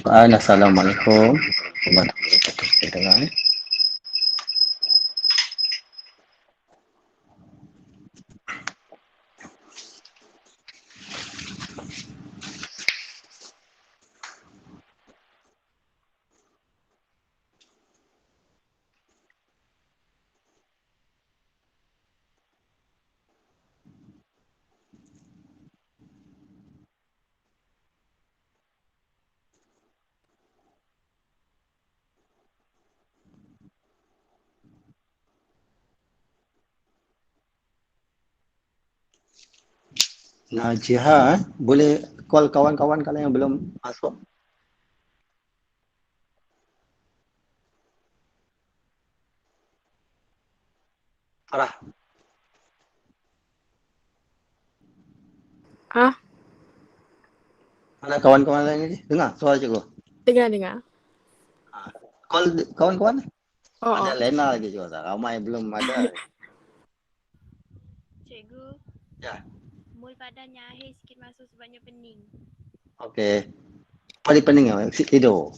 Assalamualaikum warahmatullahi wabarakatuh. Najiha, boleh call kawan-kawan kalau yang belum masuk? Farah. Ah, Mana kawan-kawan lain lagi? Dengar suara cikgu? dengar. Call kawan-kawan. Ada Oh. Lena lagi juga. Ramai belum ada. Cikgu. Ya. Mul badannya akhir sikit masuk sebabnya pening. Okey. Paling pening apa? Tidur.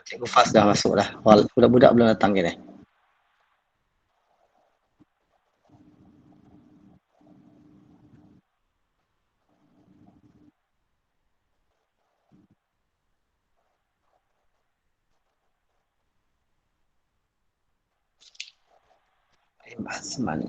Cikgu Fas dah masuk dah. Budak-budak belum datang ke ni? Basman.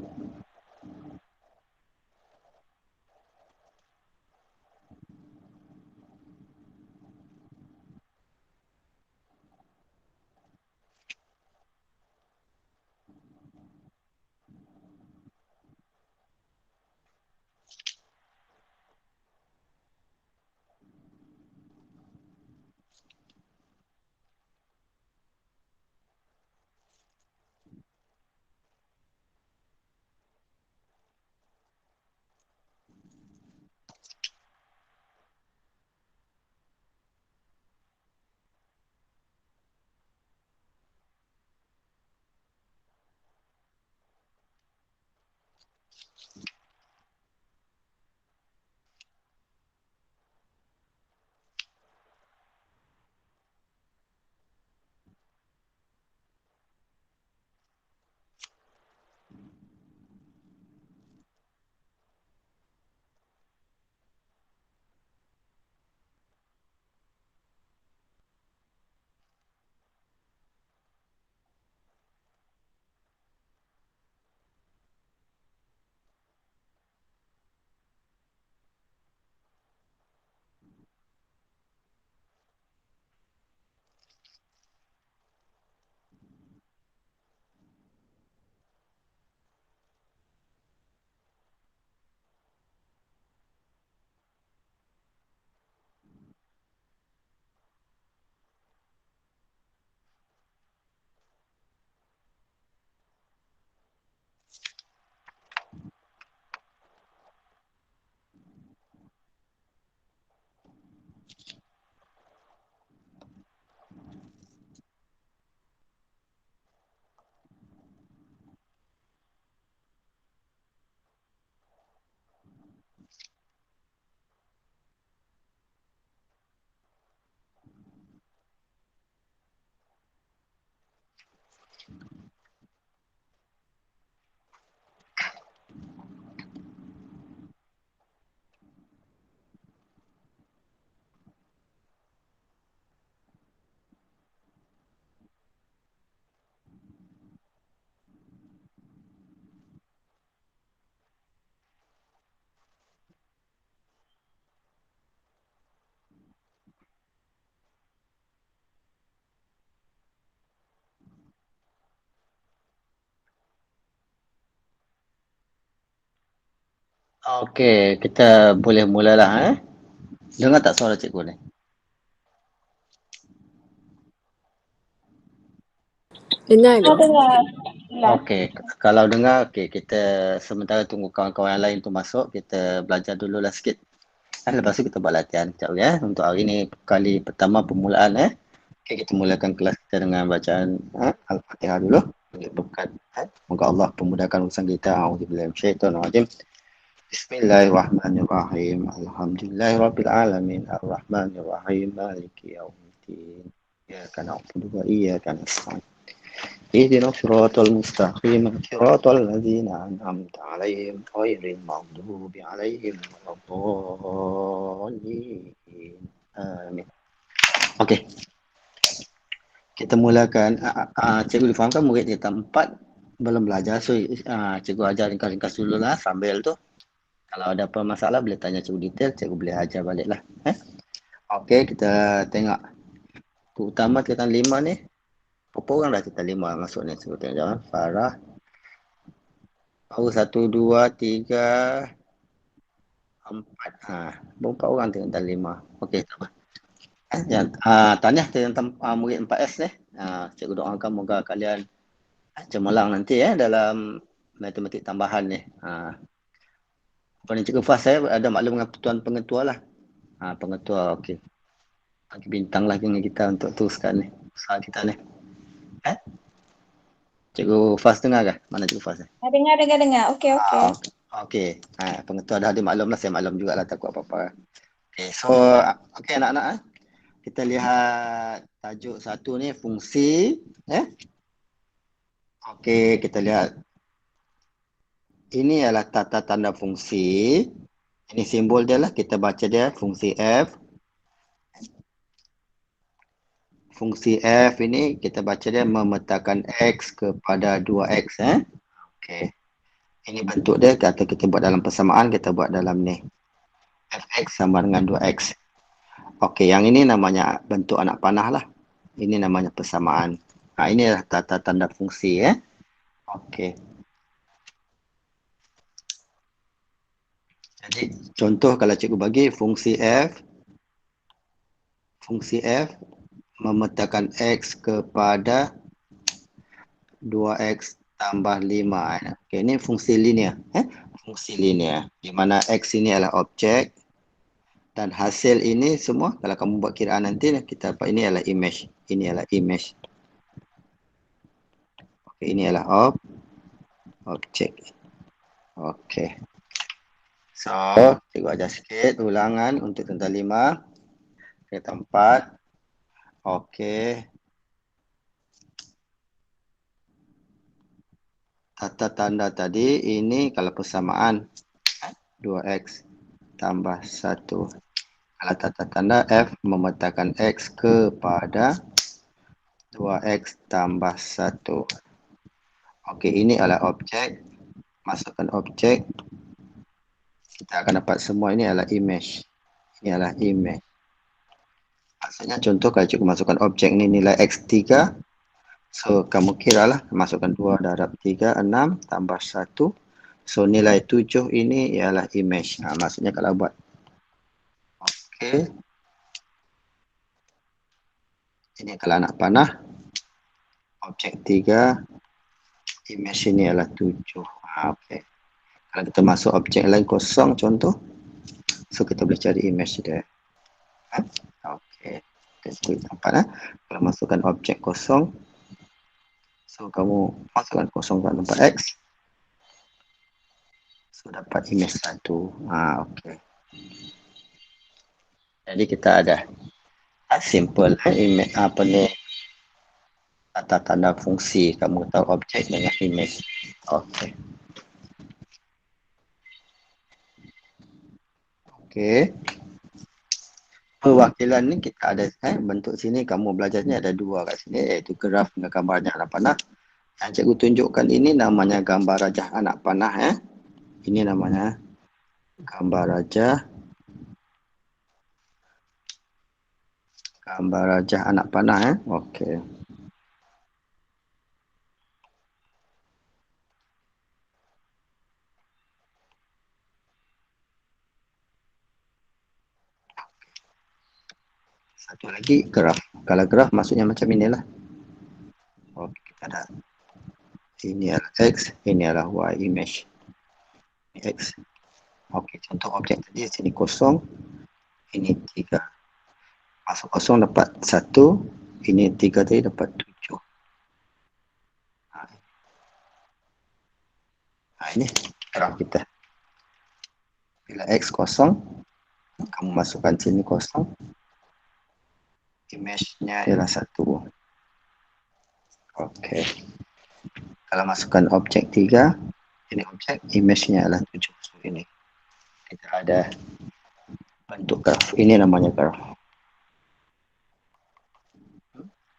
Okey, kita boleh mulalah Dengar tak suara cikgu ni? Dengar ke? Dengar. Okey, kalau dengar okey, kita sementara tunggu kawan-kawan yang lain tu masuk, kita belajar dululah sikit. Lepas tu kita buat latihan sekejap untuk hari ni kali pertama permulaan Okey, kita mulakan kelas kita dengan bacaan Al-Fatihah dulu. Berkat moga Allah pemudahkan urusan kita. A'udzubillahi minasyaitonirrajim. Bismillahirrahmanirrahim. Alhamdulillahirabbil alamin. Arrahmanirrahim. Maliki yaumiddin. Iyyaka na'budu wa iyyaka nasta'in. Ihdinas siratal mustaqim. Siratal ladzina an'amta 'alaihim ghairil maghdubi 'alaihim waladdallin. Amin. Okey. Kita mulakan. Cikgu difahamkan murid kita 4 belum belajar. So, cikgu ajar ringkas-ringkas dululah sambil tu. Kalau ada apa masalah boleh tanya cikgu detail, cikgu boleh ajar baliklah. Okey, kita tengok. Utama kita 5 ni. Berapa orang dah kita 5 masuk ni? Cikgu tengok jawab. Farah. Baru 1, 2, 3, 4. Berapa orang tengok dah 5. Okey, tak apa. Tahniah tentang murid 4S ni. Cikgu doakan moga kalian cemerlang nanti dalam matematik tambahan ni. Apa ni cikgu Fas saya ada maklum dengan tuan pengetua lah. Pengetua okey. Bagi bintang lah dengan kita untuk teruskan ni usaha kita ni. Cikgu Fas dengar ke? Mana cikgu Fas? Dengar. Okey. Okey. Pengetua dah dimaklum lah, saya maklum jugalah takut apa-apa. Okey, so okey anak-anak kita lihat tajuk 1 ni fungsi Okey, kita lihat. Ini adalah tata tanda fungsi. Ini simbol dia lah, kita baca dia fungsi F. Fungsi F ini kita baca dia memetakan X kepada 2X. Okey. Ini bentuk dia, kata kita buat dalam persamaan, kita buat dalam ni. Fx sama dengan 2X. Okey, yang ini namanya bentuk anak panah lah. Ini namanya persamaan. Ini adalah tata tanda fungsi. Okey. Jadi contoh kalau cikgu bagi fungsi F memetakan X kepada 2X tambah 5. Okey, ini fungsi linear. Fungsi linear. Di mana X ini adalah objek dan hasil ini semua kalau kamu buat kiraan nanti kita dapat ini adalah image. Ini adalah image. Okey, ini adalah objek. Okey. So, cikgu ajar sikit ulangan untuk tentang 5. Kita 4. Okey. Tata tanda tadi ini kalau persamaan 2X tambah 1. Kalau tata tanda F memetakan X kepada 2X tambah 1. Okey, ini adalah objek. Masukkan objek. Kita akan dapat semua ini adalah image. Ini adalah image. Maksudnya contoh kalau cikgu masukkan objek ni nilai X3. So, kamu kiralah masukkan 2 darab 3, 6 tambah 1. So, nilai 7 ini ialah image. Maksudnya kalau buat. Okey. Ini kalau anak panah. Objek 3. Image ini adalah 7. Okey. Kalau kita masuk objek lain kosong contoh. So, kita boleh cari image dia. Okey. Kita sebut tempat. Kalau masukkan objek kosong. So, kamu masukkan kosong kat tempat X. So, dapat image 1. Okey. Jadi, kita ada simple image apa ni tata tanda fungsi. Kamu tahu objek dengan image. Okey. Okey. Perwakilan ni kita ada bentuk sini kamu belajar ni ada 2 kat sini iaitu graf dengan gambar rajah anak panah. Yang cikgu tunjukkan ini namanya gambar rajah anak panah Ini namanya gambar rajah anak panah Okey. Satu lagi graf. Kalau graf maksudnya macam inilah. Okey, kita dah. Ini adalah X, ini adalah Y image. Ini X. Okey, contoh objek tadi sini kosong, ini 3. Masuk kosong dapat 1, ini 3 tadi dapat 7. Ini graf kita. Bila X kosong, kamu masukkan sini kosong, image-nya ialah 1. Okey. Kalau masukkan objek 3, ini objek, image-nya adalah 7. So, ini kita ada bentuk graf. Ini namanya graf.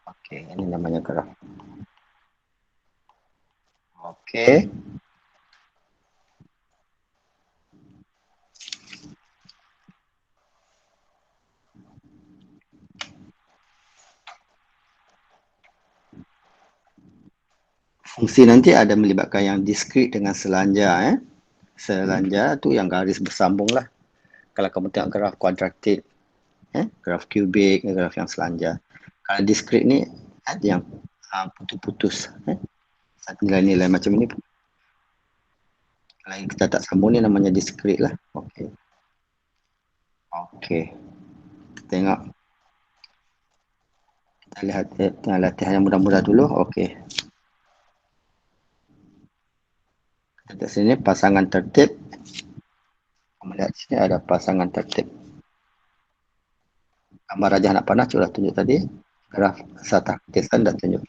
Okey, ini namanya graf. Okey. Fungsi nanti ada melibatkan yang diskrit dengan selanja. Selanja tu yang garis bersambung lah. Kalau kamu tengok graf kuadratik, graf kubik, graf yang selanja. Kalau diskrit ni ada yang putus-putus. Nilai-nilai macam ni. Kalau kita tak sambung ni namanya diskrit lah. Okey. Okey. Kita tengok. Kita lihat latihan yang mudah-mudah dulu. Okey. Kita lihat sini pasangan tertib. Kamu lihat sini ada pasangan tertib. Gambar raja anak panah sudah tunjuk tadi. Graf sata kesan dah tunjuk.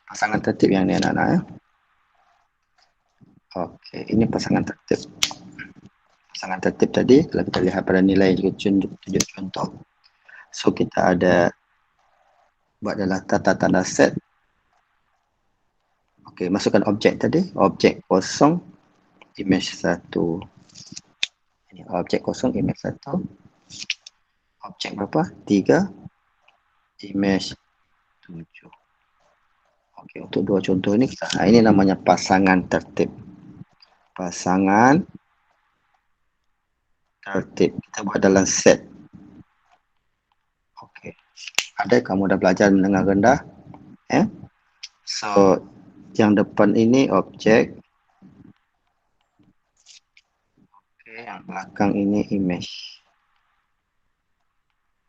Pasangan tertib yang ni anak-anak. Okey, ini pasangan tertib. Pasangan tertib tadi, kalau kita lihat pada nilai tunjuk contoh. So, kita ada buat adalah tata tanda set. Okey, masukkan objek tadi. Objek kosong, image 1. Ini objek kosong, image 1. Objek berapa? 3. Image 7. Okey, untuk dua contoh ini, ini namanya pasangan tertib. Pasangan tertib. Kita buat dalam set. Okey. Ada kamu dah belajar menengah rendah. So, yang depan ini objek. Okey, yang belakang ini image.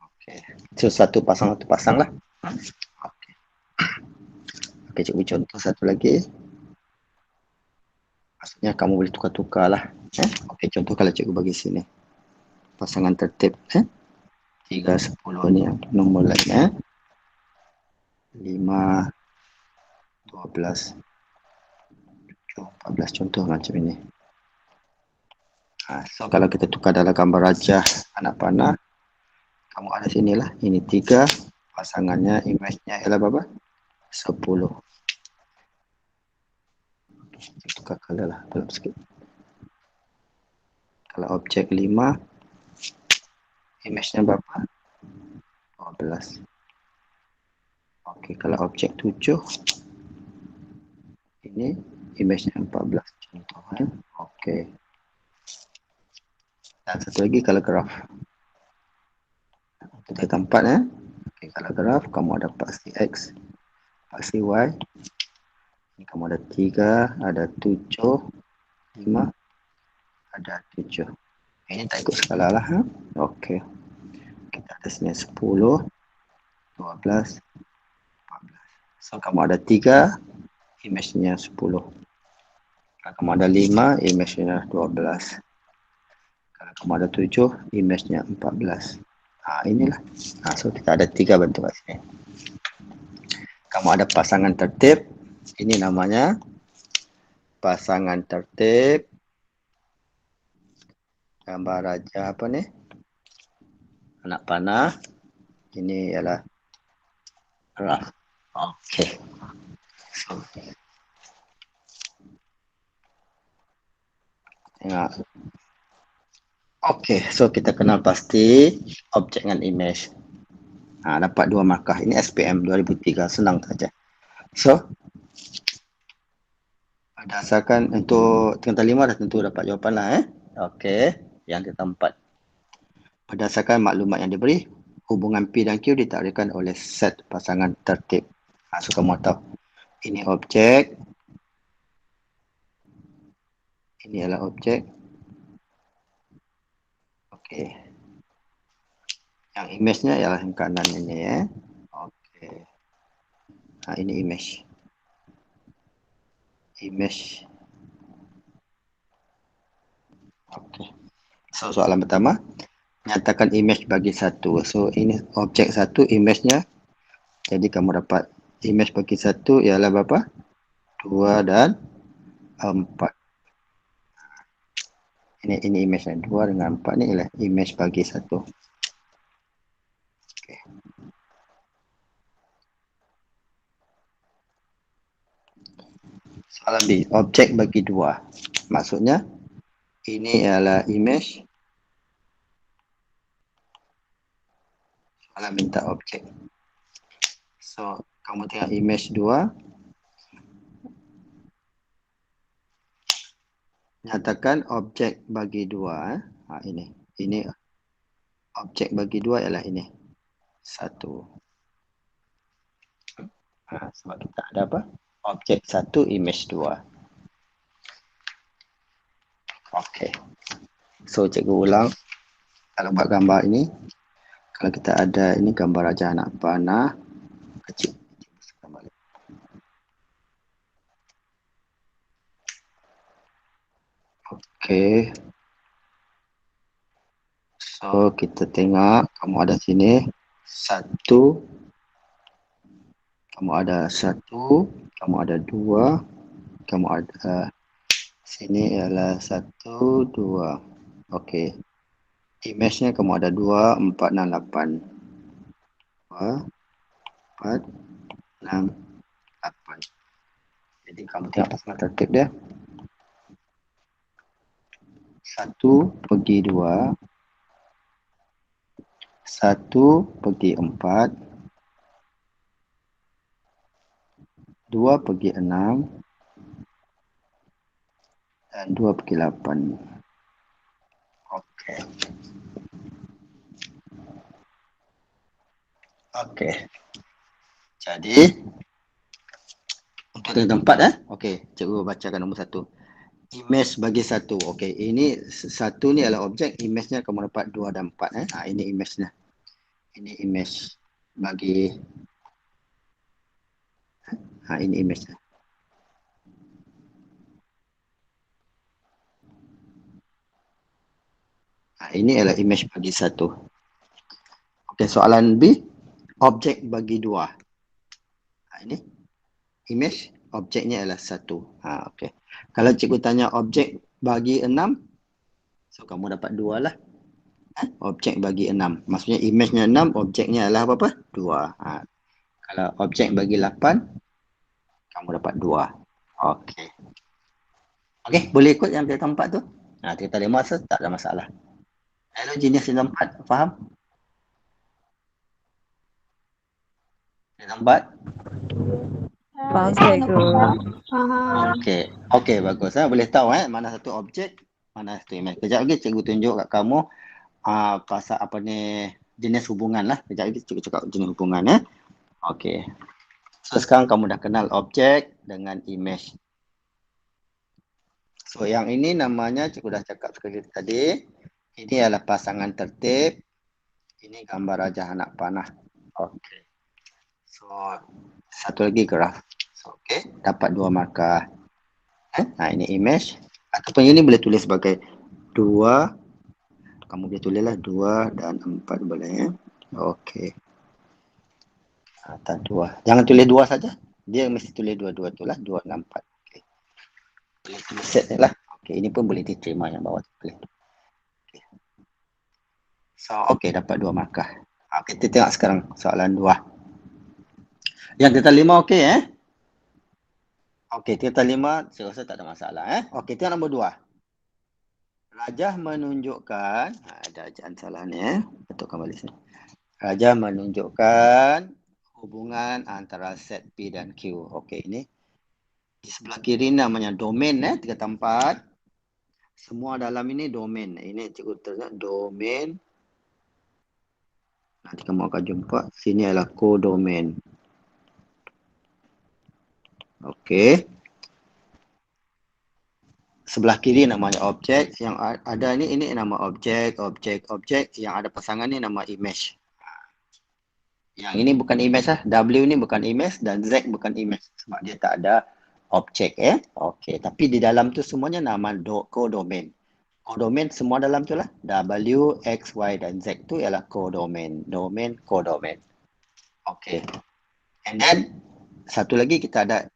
Okey. So, satu pasang lah. Okey. Okey, cikgu contoh satu lagi. Maksudnya kamu boleh tukar-tukar lah. Okey, contoh kalau cikgu bagi sini. Pasangan tertib. 3, 10 ni nombor lain. 5, 12, 14 contoh macam ini. So kalau kita tukar dalam gambar rajah anak panah, kamu ada sinilah. Ini 3, pasangannya, image-nya ialah berapa? 10. Tukar color lah, gelap sikit. Kalau objek 5, image-nya berapa? 12. Okey, kalau objek 7, ini image-nya 14 contoh. Okey. Dan satu lagi kalau graf. Kita tempat Okey, kalau graf kamu ada paksi X, paksi Y. Ini kamu ada 3, ada 7, 5, ada 7. Ini tak ikut skala lah. Okey. Kita ada sini 10, 12, 14. So kamu ada 3, image-nya 10. Kalau kamu ada 5, image-nya 12. Kalau kamu ada 7, image-nya 14. Inilah. So kita ada 3 bentuk kat sini. Kamu ada pasangan tertib. Ini namanya pasangan tertib. Gambar raja apa ni? Anak panah. Ini ialah graf. Okey. So, tengok. Okey, so kita kenal pasti objek dengan image. Dapat 2 markah. Ini SPM 2003, senang saja. So, berdasarkan untuk tingkatan 5 dah tentu dapat jawapan lah. Okey, yang kita 4. Berdasarkan maklumat yang diberi, hubungan P dan Q ditakdirkan oleh set pasangan tertib. So kamu tahu ini objek, ini adalah objek. Okey. Yang image-nya ialah yang kanan ini ya. Okey. Ini image. Image. Okey. So soalan pertama, nyatakan image bagi satu. So ini objek satu, image-nya. Jadi kamu dapat image bagi satu ialah berapa? 2 dan 4. Ini image-nya. 2 dengan 4 ni ialah image bagi satu. Okay. Soalan B, objek bagi 2. Maksudnya ini ialah image. Soalan minta objek. So kamu tengok image 2. Nyatakan objek bagi 2. Ini objek bagi 2 ialah ini. 1. Sebab kita ada apa? Objek 1, image 2. Okey. So cikgu ulang. Kalau buat gambar ini, kalau kita ada ini gambar raja anak panah kecil. Okey. So kita tengok kamu ada sini 1, kamu ada 1, kamu ada 2, kamu ada sini ialah 1, 2. Okey. Image-nya kamu ada 2, 4 dan 8. 2, 4, 6, 8. Jadi kamu tengok pasangan tertib dia. 1 pergi 2, 1 pergi 4, 2 pergi 6, dan 2 pergi 8. Okey. Okey. Jadi untuk yang keempat okey, cikgu bacakan nombor 1. Image bagi 1. Okey, ini 1 ni adalah objek, image-nya kamu dapat 2 dan 4 ini image-nya. Ini image bagi ini image-nya. Ini adalah image bagi 1. Okey, soalan B, objek bagi 2. Ini image, objeknya adalah 1. Okey. Kalau cikgu tanya objek bagi 6, so kamu dapat 2 lah. Objek bagi 6. Maksudnya image-nya 6, objeknya adalah apa-apa? 2. Kalau objek bagi 8, kamu dapat 2. Okey. Okey, boleh ikut yang cerita 4 tu? Cerita 5 tak ada masalah. Hello jenis cerita 4, faham? Cerita 4? Faham cikgu. Okey. Okey, bagus. Boleh tahu mana satu objek, mana satu image. Kejap lagi cikgu tunjuk kat kamu pasal apa ni jenis hubungan lah. Kejap lagi cikgu cakap jenis hubungan Okey. So sekarang kamu dah kenal objek dengan image. So yang ini namanya cikgu dah cakap sekali tadi. Ini adalah pasangan tertib. Ini gambar raja anak panah. Okey. So satu lagi graf. So, okey, dapat 2 markah. Ini image. Ataupun ini boleh tulis sebagai 2. Kamu boleh tulislah 2 dan 4 boleh Okey. Tak 2. Jangan tulis 2 saja. Dia mesti tulis 2 tu lah. 2 dan 4. Okey. Boleh tulis set lah. Okey, ini pun boleh diterima yang bawah tu. Okay. So, okey, dapat 2 markah. Kita tengok sekarang soalan 2. Yang kita 5 okey Okey, kita 5 saya rasa tak ada masalah Okey, tengok nombor 2. Rajah menunjukkan ada ejaan salah ni betulkan balik sini. Rajah menunjukkan hubungan antara set P dan Q. Okey, ini di sebelah kiri namanya domain 3 tempat. Semua dalam ini domain. Ini cikgu tengok domain Nanti kamu akan jumpa sini adalah kodomain. Okey. Sebelah kiri namanya objek, yang ada ini nama objek yang ada pasangan ni nama image. Yang ini bukan image lah, W ni bukan image dan Z bukan image sebab dia tak ada objek Okey, tapi di dalam tu semuanya nama kodomain. Kodomain semua dalam tu lah. W, X, Y dan Z tu ialah kodomain. Domain, kodomain. Okey. And then satu lagi kita ada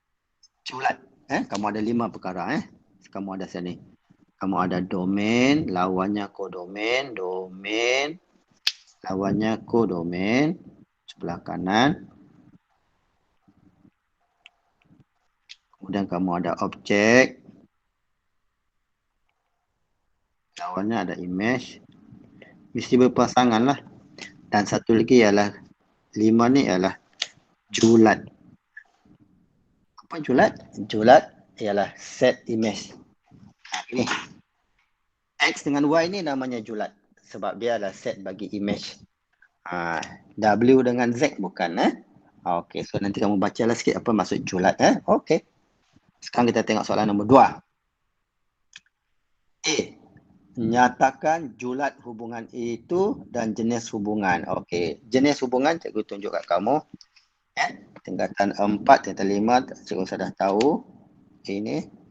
julat. Kamu ada 5 perkara kamu ada sini. Kamu ada domain, lawannya kodomain, domain, lawannya kodomain sebelah kanan. Kemudian kamu ada objek, lawannya ada image. Mesti berpasangan lah. Dan satu lagi ialah 5 ni ialah julat. Apa julat? Julat ialah set image. Ini X dengan Y ni namanya julat sebab dia adalah set bagi image. W dengan Z bukan Okey, so nanti kamu bacalah sikit apa maksud julat Okey. Sekarang kita tengok soalan nombor 2. A. Nyatakan julat hubungan itu dan jenis hubungan. Okey, jenis hubungan cikgu tunjuk kat kamu. Tingkatan 4, tingkatan 5, cikgu sudah tahu. Ini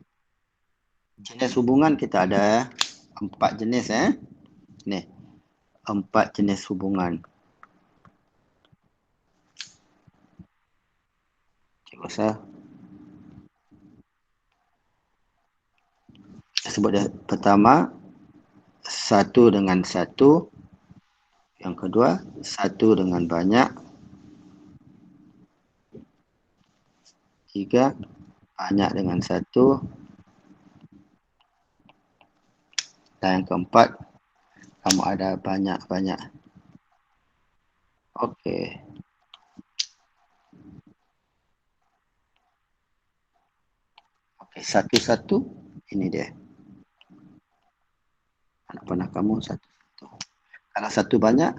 jenis hubungan kita ada 4 jenis Ni. 4 jenis hubungan. Cikgu rasa kita sebut dia pertama satu dengan satu, yang kedua satu dengan banyak, tiga banyak dengan satu, dan yang keempat kamu ada banyak-banyak. Okey. Okey, satu-satu ini dia. Anak panah kamu satu-satu. Kalau satu banyak,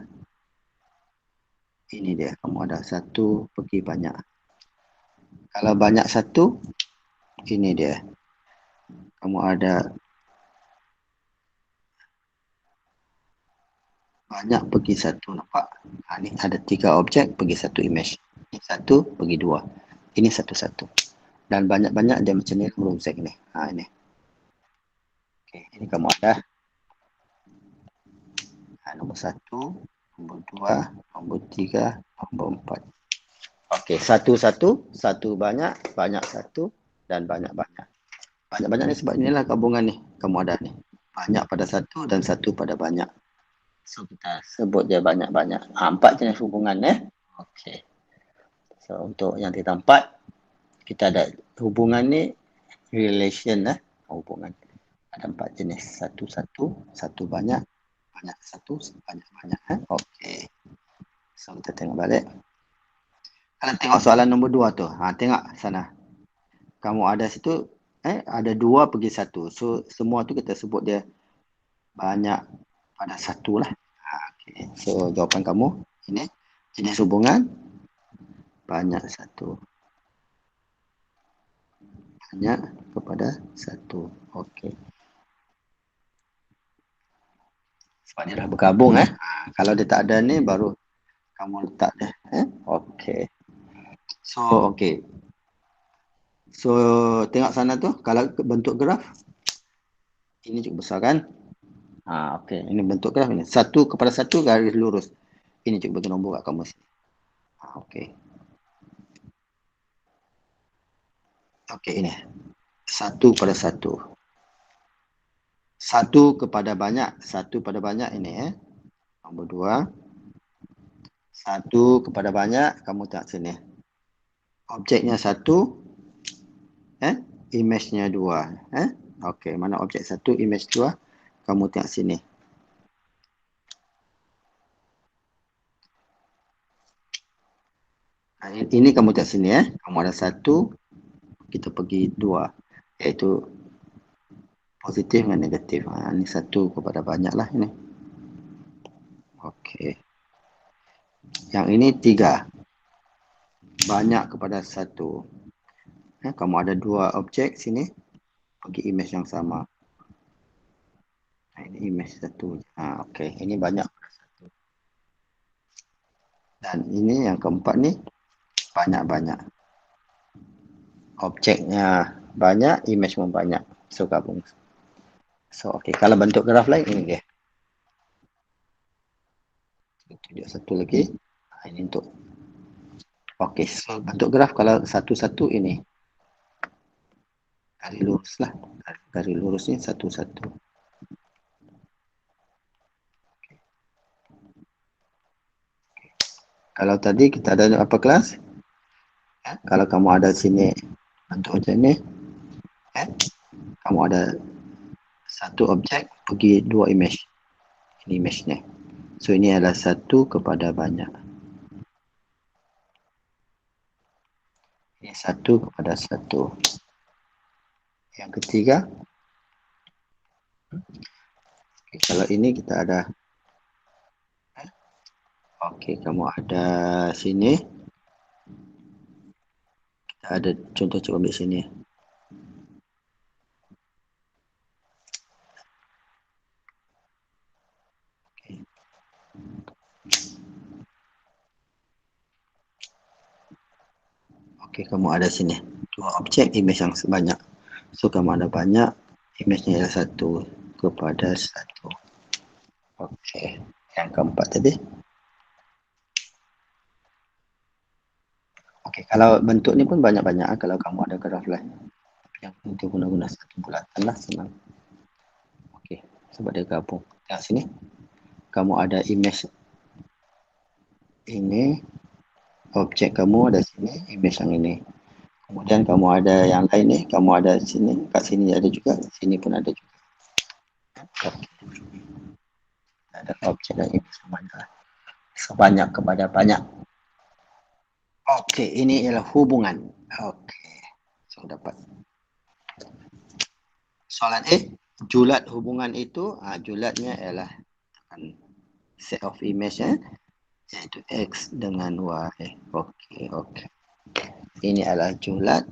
ini dia. Kamu ada satu pergi banyak. Kalau banyak satu, ini dia. Kamu ada banyak pergi satu, nampak? Ini ada 3 objek pergi satu image. Ini satu pergi 2. Ini satu-satu. Dan banyak-banyak dia macam ni huruf Z ni. Ini. Okey, ini kamu ada nombor 1, nombor 2, nombor 3, nombor 4. Okey, satu-satu, satu banyak, banyak satu dan banyak-banyak. Banyak-banyak ni sebab inilah gabungan ni. Kamu ada ni. Banyak pada satu dan satu pada banyak. So kita sebut dia banyak-banyak. 4 jenis hubungan Okey. So untuk yang kita 4, kita ada hubungan ni relation hubungan. Ada 4 jenis. Satu-satu, satu banyak, banyak satu, banyak-banyak Okey. So kita tengok balik. Kalau tengok soalan nombor 2 tu. Tengok sana. Kamu ada situ ada 2 pergi 1. So semua tu kita sebut dia banyak pada 1 lah. Okay. So jawapan kamu ini jenis hubungan banyak 1. Banyak kepada 1. Okey. Sebab dia dah bergabung kalau dia tak ada ni baru kamu letak dia Okey. So okey. So tengok sana tu kalau bentuk graf ini cukup besar kan? Okey, ini bentuk graf ini. 1 kepada 1 garis lurus. Ini cikgu bagi nombor kat kamu sini. Okey. Okey, ini. 1 pada 1. 1 kepada banyak. 1 pada banyak ini Nombor 2. 1 kepada banyak, kamu tengok sini. Objeknya 1. Image-nya 2. Okey, mana objek 1, image 2. Kamu tengok sini. Ini kamu tengok sini Kamu ada 1, kita pergi 2. Iaitu positif dan negatif. Ini 1 kepada banyak lah ini. Okey. Yang ini 3. Banyak kepada 1. Kamu ada 2 objek sini. Bagi image yang sama. Ini image 1. Okey, ini banyak kepada 1. Dan ini yang keempat ni banyak-banyak. Objeknya banyak, image pun banyak. So gabung. So okey, kalau bentuk graf lain ini dia. Tunjuk satu lagi. Ini untuk okey, so bentuk graf kalau satu-satu ini. Garis lurus lah. Garis lurus ni satu-satu. Kalau tadi kita ada apa kelas? Kalau kamu ada sini bentuk macam ni, kamu ada satu objek bagi 2 image. Ini image ni. So ini adalah 1 kepada banyak. Ini 1 kepada 1. Yang ketiga, kalau ini kita ada, okey, kamu ada sini. Kita ada contoh, cuba ambil sini. Okey, kamu ada sini 2 objek image yang sebanyak. So kamu ada banyak, image-nya ialah 1 kepada 1. Okey, yang keempat tadi. Okey, kalau bentuk ni pun banyak-banyak kalau kamu ada graf lain. Yang penting guna-guna satu bulatan lah, senang. Okey, sebab dia gabung. Tengok sini. Kamu ada image ini, objek kamu ada sini, image yang ini. Kemudian kamu ada yang lain ni, kamu ada sini, kat sini ada juga, sini pun ada juga. Okey. Ada objek dan image sebanyak. Sebanyak kepada banyak. Okey, ini ialah hubungan. Okey, so dapat. Soalan A, julat hubungan itu, julatnya ialah set of image iaitu X dengan Y. Okey, okey. Ini adalah julat.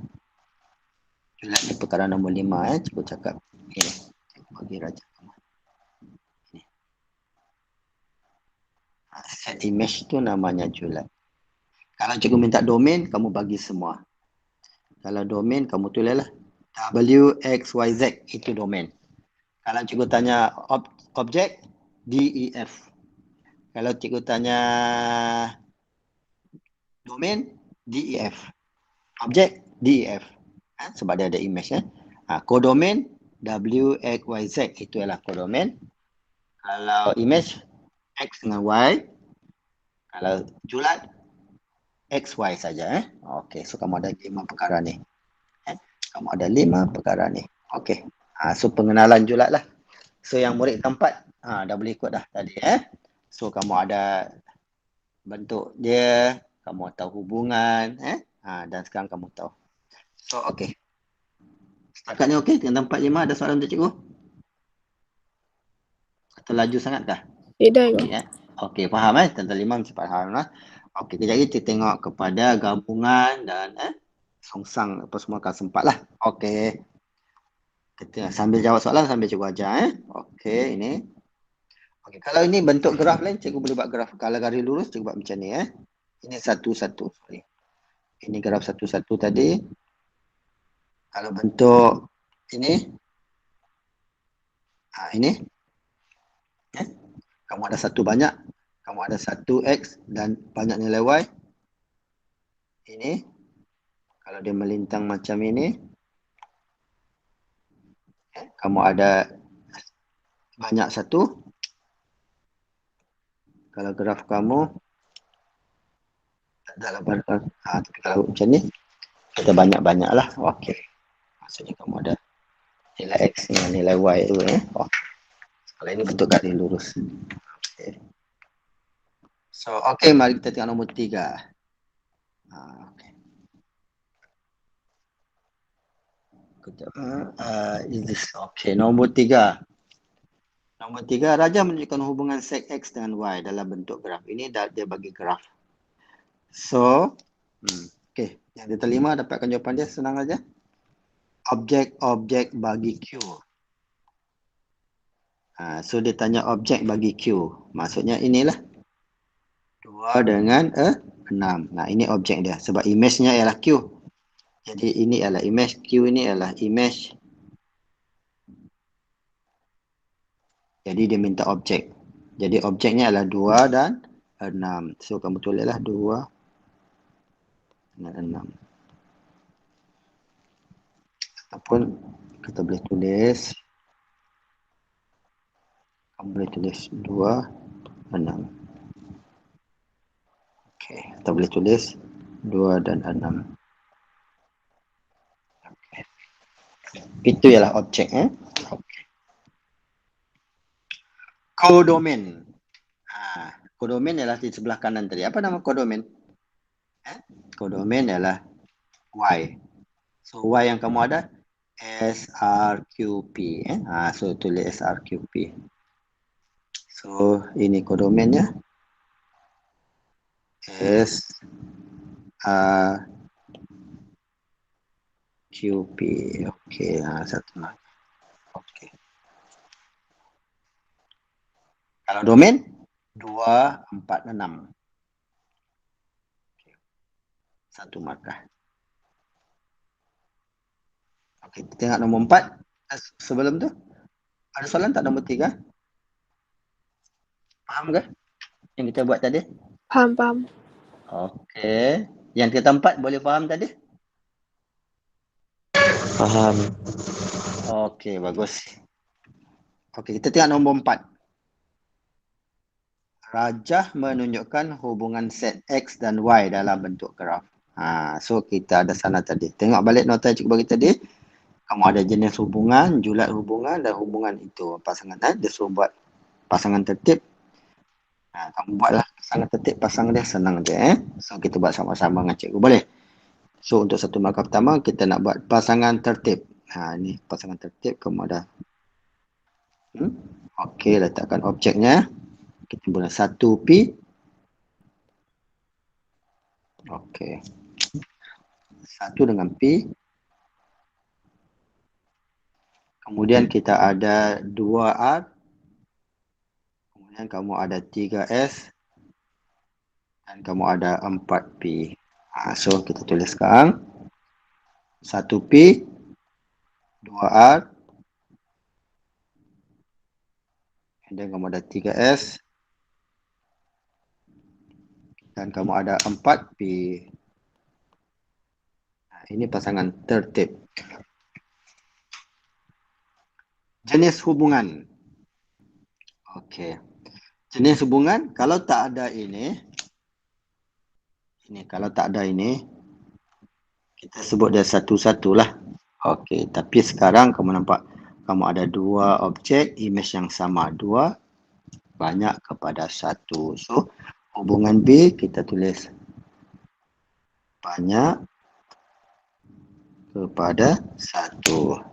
Julat ni perkara nombor 5 cikgu cakap. Ini, cikgu bagi raja. Ini. Set image tu namanya julat. Kalau cikgu minta domain, kamu bagi semua. Kalau domain, kamu tulislah W, X, Y, Z. Itu domain. Kalau cikgu tanya objek, D, E, F. Kalau cikgu tanya domain, D, E, F. Objek, D, E, F. Sebab dia ada image. Kodomain, W, X, Y, Z. Itu adalah kodomain. Kalau image, X dengan Y. Kalau julat, X, Y saja. Okey, so kamu ada 5 perkara ni. Kamu ada 5 perkara ni. Okey. So pengenalan julat lah. So yang murid keempat, dah boleh ikut dah tadi. So kamu ada bentuk dia, kamu tahu hubungan. Dan sekarang kamu tahu. So okey. Setakat ni okey dengan tempat 5, ada soalan untuk cikgu? Atau laju sangat kah? Tidak. Okey, okey, faham tentang 5 mesti faham lah. Okey, kejap lagi kita tengok kepada gabungan dan songsang apa semua akan sempat lah. Okey. Kita sambil jawab soalan sambil cikgu ajar. Okey, ini. Okey, kalau ini bentuk graf lain cikgu boleh buat graf. Kalau garis lurus cikgu buat macam ni Ini satu-satu, sorry. Ini graf satu-satu tadi. Kalau bentuk ini, ini, kamu ada satu banyak, kamu ada satu X dan banyak nilai Y. Ini, kalau dia melintang macam ini, kamu ada banyak satu. Kalau graf kamu, tapi kalau macam ni, kita banyak-banyak lah. Okey. Maksudnya kamu ada nilai X dengan nilai Y tu. Kalau ini bentuk garis lurus. Okay. So, okey, mari kita tengok nombor 3. Okay. Okey, nombor 3. Nombor 3, Raja menunjukkan hubungan sek X dengan Y dalam bentuk graf. Ini dia bagi graf. So, okay. Yang diterima dapatkan jawapan dia senang saja. Objek-objek bagi Q. So dia tanya objek bagi Q. Maksudnya inilah 2 dengan 6. Nah, ini objek dia sebab image-nya ialah Q. Jadi ini adalah image, Q ini adalah image. Jadi dia minta objek. Jadi objeknya adalah 2 dan 6. So kamu tulislah 2 dan 6. Ataupun kita boleh tulis, kamu boleh tulis 2, 6. Okay, kita boleh tulis 2 dan 6. Okay. Itu ialah objek. Okay. Kodomen. Kodomen ialah di sebelah kanan tadi. Apa nama kodomen? Kodomen ialah Y. So Y yang kamu ada SRQP. So tulis SRQP. So ini kodomennya SRQP. Okey, satu lagi. Okey. Kalau domain 2, 4, 6. Okay. Satu markah. Okey, kita tengok nombor 4. Sebelum tu ada soalan tak nombor 3? Faham ke yang kita buat tadi? Faham. Okey. Yang kita 4 boleh faham tadi? Faham. Okey, bagus. Okey, kita tengok nombor 4. Rajah menunjukkan hubungan set X dan Y dalam bentuk graf. So kita ada sana tadi. Tengok balik nota yang cikgu bagi tadi. Kamu ada jenis hubungan, julat hubungan dan hubungan itu. Pasangan, dia suruh buat pasangan tertib. Kamu buatlah pasangan tertib, pasang dia, senang je. So kita buat sama-sama dengan cikgu, boleh? So untuk satu markah pertama, kita nak buat pasangan tertib. Ni pasangan tertib, kamu ada. Okey, letakkan objeknya. Kita mula 1P. Okey. 1 dengan P. Kemudian kita ada 2R. Kemudian kamu ada 3S. Dan kamu ada 4P. So kita tulis sekarang. 1P. 2R. Dan kamu ada 3S. Dan kamu ada 4P. Ini pasangan tertib. Jenis hubungan. Okey. Jenis hubungan, kalau tak ada ini, kalau tak ada ini, kita sebut dia satu-satulah. Okey, tapi sekarang kamu nampak, kamu ada 2 objek, image yang sama. 2 banyak kepada 1. So, hubungan B kita tulis banyak kepada 1.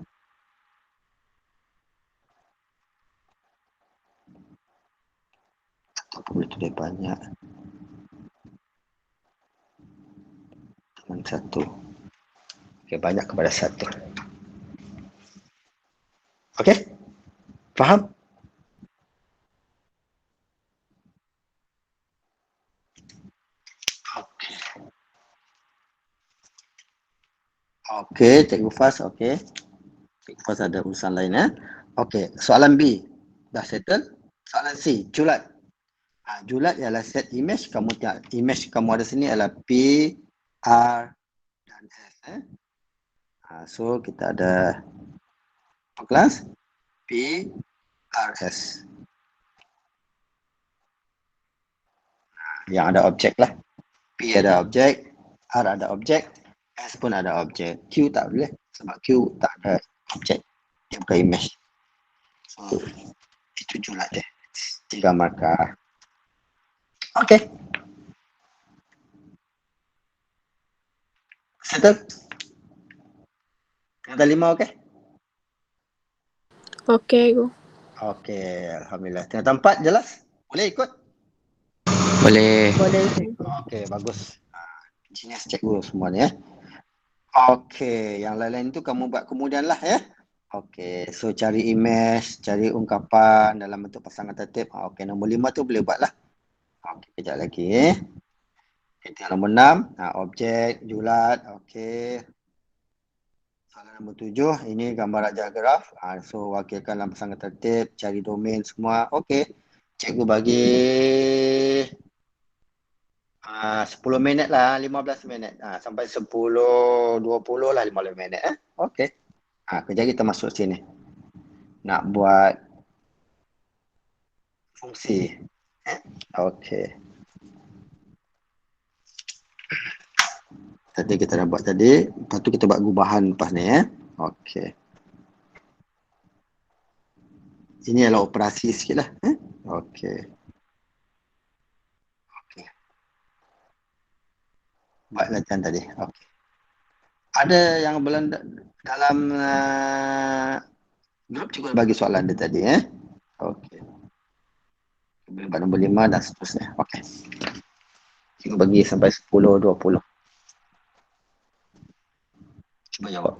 Ataupun boleh tulis banyak dengan 1. Okey, banyak kepada 1. Okey? Faham? Okey, cikgu Fas, okey. Cikgu Fas ada urusan lain. Okey, soalan B. Dah settle? Soalan C, julat. Julat ialah set image. Kamu tengok, image kamu ada sini adalah P, R dan S. So, kita ada apa kelas? P, R, S. Yang ada objek lah. P ada objek, R ada objek, S pun ada objek. Q tak boleh sebab Q tak ada objek. Dia bukan image. So, itu julat dia. 3 markah. Okey. Settle? Ada 5 okey? Okey, Cikgu. Okey, alhamdulillah. Tinggal 4 jelas? Boleh ikut? Boleh. Boleh, Cikgu. Okey, bagus. Engineer cikgu semuanya. Okey, yang lain-lain tu kamu buat kemudian lah ya. Okey, so cari image, cari ungkapan dalam bentuk pasangan tertib. Okey, nombor 5 tu boleh buat lah. Okey, kejap lagi. Kita nombor 6, objek, julat. Okey. Soalan nombor 7, ini gambar rajah graf. So wakilkan dalam pasangan tertib, cari domain semua. Okey. Cikgu bagi 10 minit lah, 15 minit. Sampai 10, 20 lah, 15 minit. Okey. Kejap kita masuk sini. Nak buat fungsi. Okey. Tadi kita dah buat tadi. Lepas tu kita buat gubahan lepas ni. Okey. Ini adalah operasi sikit lah. Okey. Okey. Buat latihan tadi. Okey. Ada yang belum dalam grup cikgu bagi soalan dia tadi. Okey. Boleh buat nombor 5 dan seterusnya. Okey. Cikgu bagi sampai 10, 20. Cuba jawab.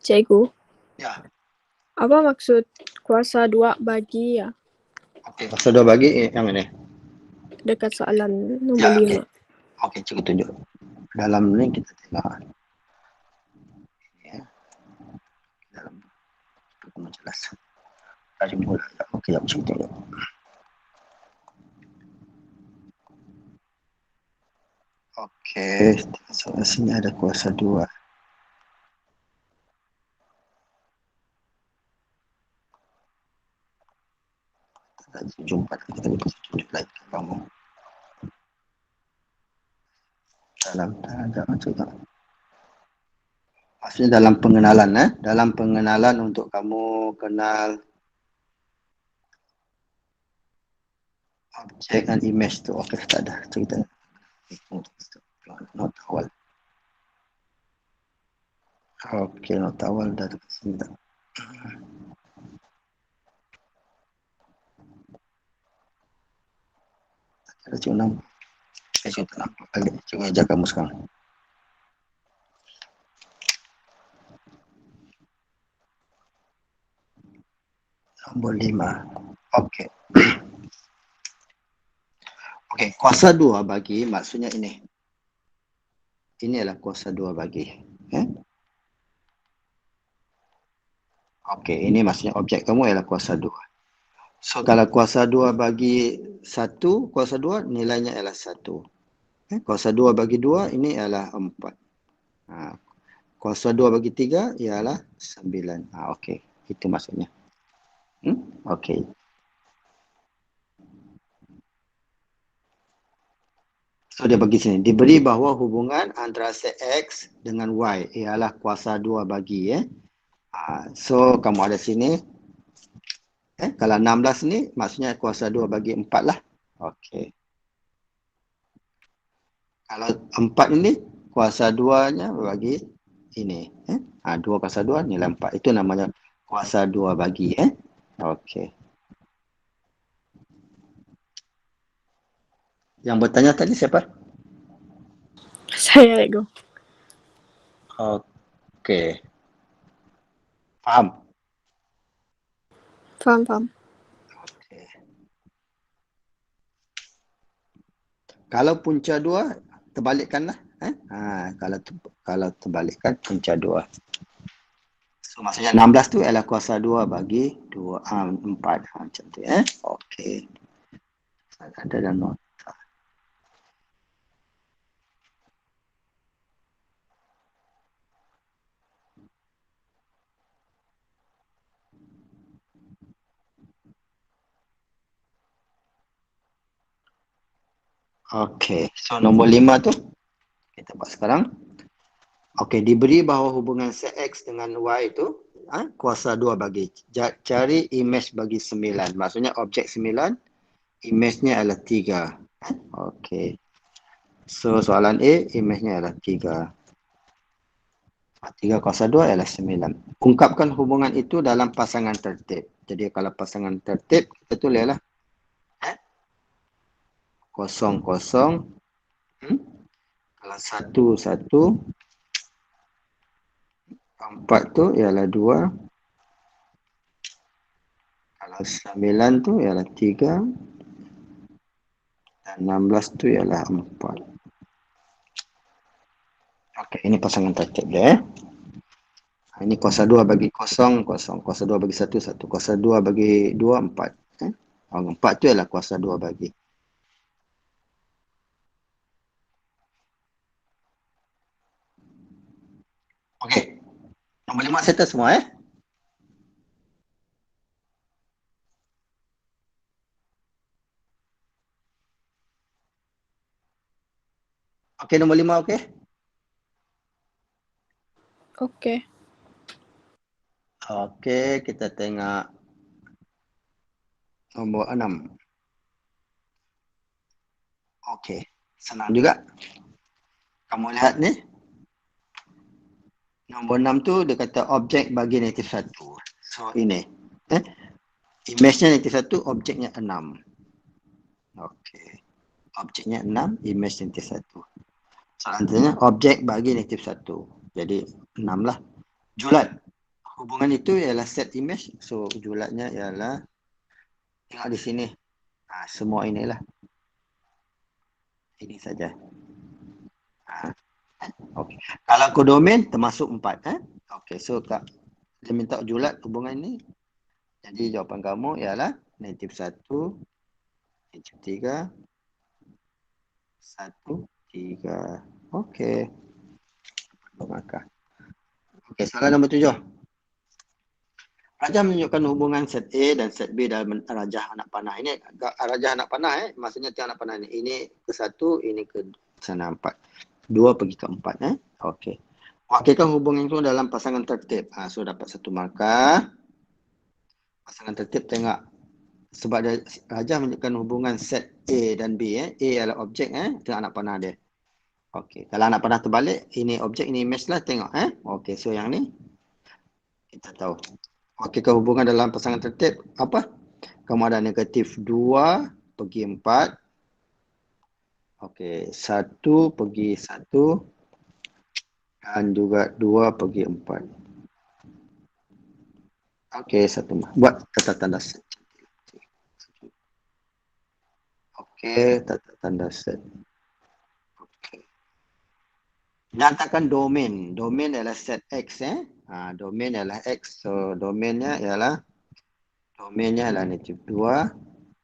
Cikgu, Ya. apa maksud kuasa 2 bagi ya Okey, masa 2 bagi yang ini. dekat soalan nombor Ya, 5? okey, cikgu tunjuk. Dalam ni kita tengok. Ya. Dalam itu jelas. Tadi mula. Okey, jap cikgu tengok. Okey, soal sini ada kuasa 2. Tak jumpa kita tunjuk lagi ke kamu. Dalam ada macam tu. Maksudnya dalam pengenalan dalam pengenalan untuk kamu kenal objek dan image tu. Okey, tak ada cerita. Not awal. Okey, nota awal dah dekat sini tak? Ada cikgu nampak. Cikgu tak nampak kali. Cikgu ajar kamu sekarang. Nombor 5. Okey. Okey, kuasa 2 bagi maksudnya ini. Ini adalah kuasa 2 bagi. Okey, ini maksudnya objek kamu ialah kuasa 2. So, kalau kuasa 2 bagi 1, kuasa 2 nilainya ialah 1. Kuasa 2 bagi 2 ini ialah 4. Kuasa 2 bagi 3 ialah 9. Okey, itu maksudnya. Okey. So, dia bagi sini. Diberi bahawa hubungan antara set X dengan Y ialah kuasa 2 bagi. So, kamu ada sini. Kalau 16 ni, maksudnya kuasa 2 bagi 4 lah. Okey. Kalau 4 ini, kuasa 2-nya bagi ini. 2 kuasa 2 nilai 4. Itu namanya kuasa 2 bagi. Okey. Yang bertanya tadi siapa? Saya Ego. Okey. Faham? Faham. Okey. Kalau punca 2, terbalikkanlah. Kalau terbalikkan punca 2. So, maksudnya 16 tu ialah kuasa 2 bagi 2, 4. Macam tu. Okey. Ada dalam nota. Okey. So, nombor 5 tu, kita buat sekarang. Okey, diberi bahawa hubungan set X dengan Y itu kuasa 2 bagi. Cari imej bagi 9. Maksudnya objek 9, imejnya adalah 3. Okey. So, soalan A, imejnya adalah 3. 3 kuasa 2 adalah 9. Ungkapkan hubungan itu dalam pasangan tertib. Jadi, kalau pasangan tertib, kita tulislah 0, 0. Kalau 1, 1. 4 tu ialah 2. Kalau 9 tu ialah 3. Dan 16 tu ialah 4. Okey, ini pasangan tertib dia. Ini kuasa 2 bagi 0, 0. Kuasa 2 bagi 1, 1. Kuasa 2 bagi 2, 4. 4 tu ialah kuasa 2 bagi. Okey. Nombor 5 settle semua Okey, nombor 5 okey? Okey. Okey, kita tengok nombor 6. Okey, senang juga. Kamu lihat ni. Nombor 6 tu dia kata objek bagi negatif 1. So, ini. Imejnya negatif 1, objeknya 6. Okey. Objeknya 6, imej negatif 1. Soalannya objek bagi negatif 1. Jadi 6 lah. Julat. Hubungan itu ialah set image. So julatnya ialah, tengok di sini. Semua inilah. Ini saja. Okay. Kalau kodomain termasuk 4. Okey, so dia minta julat hubungan ini. Jadi jawapan kamu ialah negatif 1, negatif 3, 1, 3. Okey. Maka. Okey, soalan nombor 7. Rajah menunjukkan hubungan set A dan set B dalam rajah anak panah. Ini rajah anak panah maksudnya tiang anak panah ni. Ini ke 1, ini ke sana 4. 2 pergi ke 4 Okey. Wakilkan hubungan itu dalam pasangan tertib. So dapat 1 markah. Pasangan tertib tengok. Sebab rajah menunjukkan hubungan set A dan B A adalah objek tiang anak panah dia. Okey, kalau nak pernah terbalik, ini objek, ini image lah, tengok. Okey, so yang ni kita tahu. Okey, kehubungan dalam pasangan tertib apa? Kamu ada negatif 2 pergi 4. Okey, 1 pergi 1 dan juga 2 pergi 4. Okey, buat tata tanda set. Okey, tata tanda set. Okey. Nyatakan domain. Domain adalah set X. Domain adalah X. So, domainnya ialah negatif 2,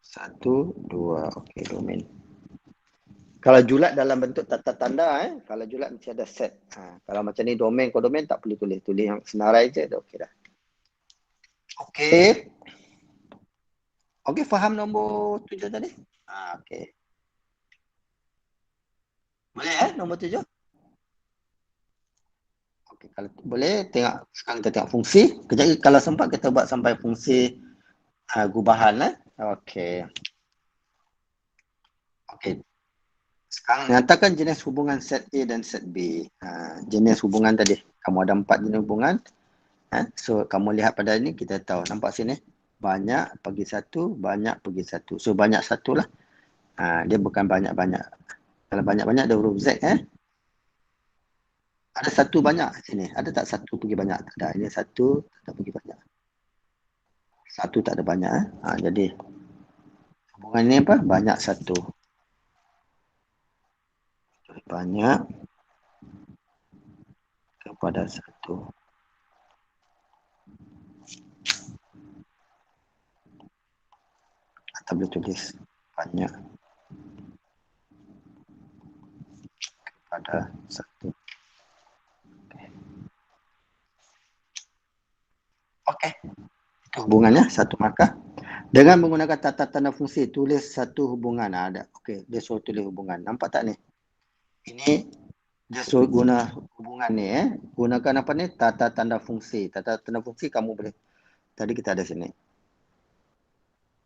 1, 2. Okey, domain. Kalau julat dalam bentuk tata tanda, kalau julat mesti ada set. Kalau macam ni domain, kodomain tak perlu tulis. Tulis yang senarai je, dah okey dah. Okey. Okey, faham nombor 7 tadi? Okey. Boleh nombor 7? Okey, kalau boleh tengok, sekarang kita tengok fungsi. Kejap lagi kalau sempat kita buat sampai fungsi gubahan. Okey. Okey. Sekarang nyatakan jenis hubungan set A dan set B. Jenis hubungan tadi. Kamu ada 4 jenis hubungan. So, kamu lihat pada ini, kita tahu. Nampak sini? Banyak pergi 1, banyak pergi 1. So, banyak 1 lah. Dia bukan banyak-banyak. Kalau banyak-banyak, dia huruf Z. Ada 1 banyak sini. Ada tak 1 pergi banyak? Tak ada. Ini 1 tak pergi banyak. 1 tak ada banyak. Jadi, hubungan ini apa? Banyak 1. Banyak kepada 1. Atau boleh tulis banyak kepada 1. Okey. Itu hubungannya, 1 markah. Dengan menggunakan tata tanda fungsi, tulis satu hubungan. Ada. Okey, dia suruh tulis hubungan. Nampak tak ni? Ini dia suruh guna hubungan ni. Gunakan apa ni? Tata tanda fungsi. Tata tanda fungsi kamu boleh. Tadi kita ada sini.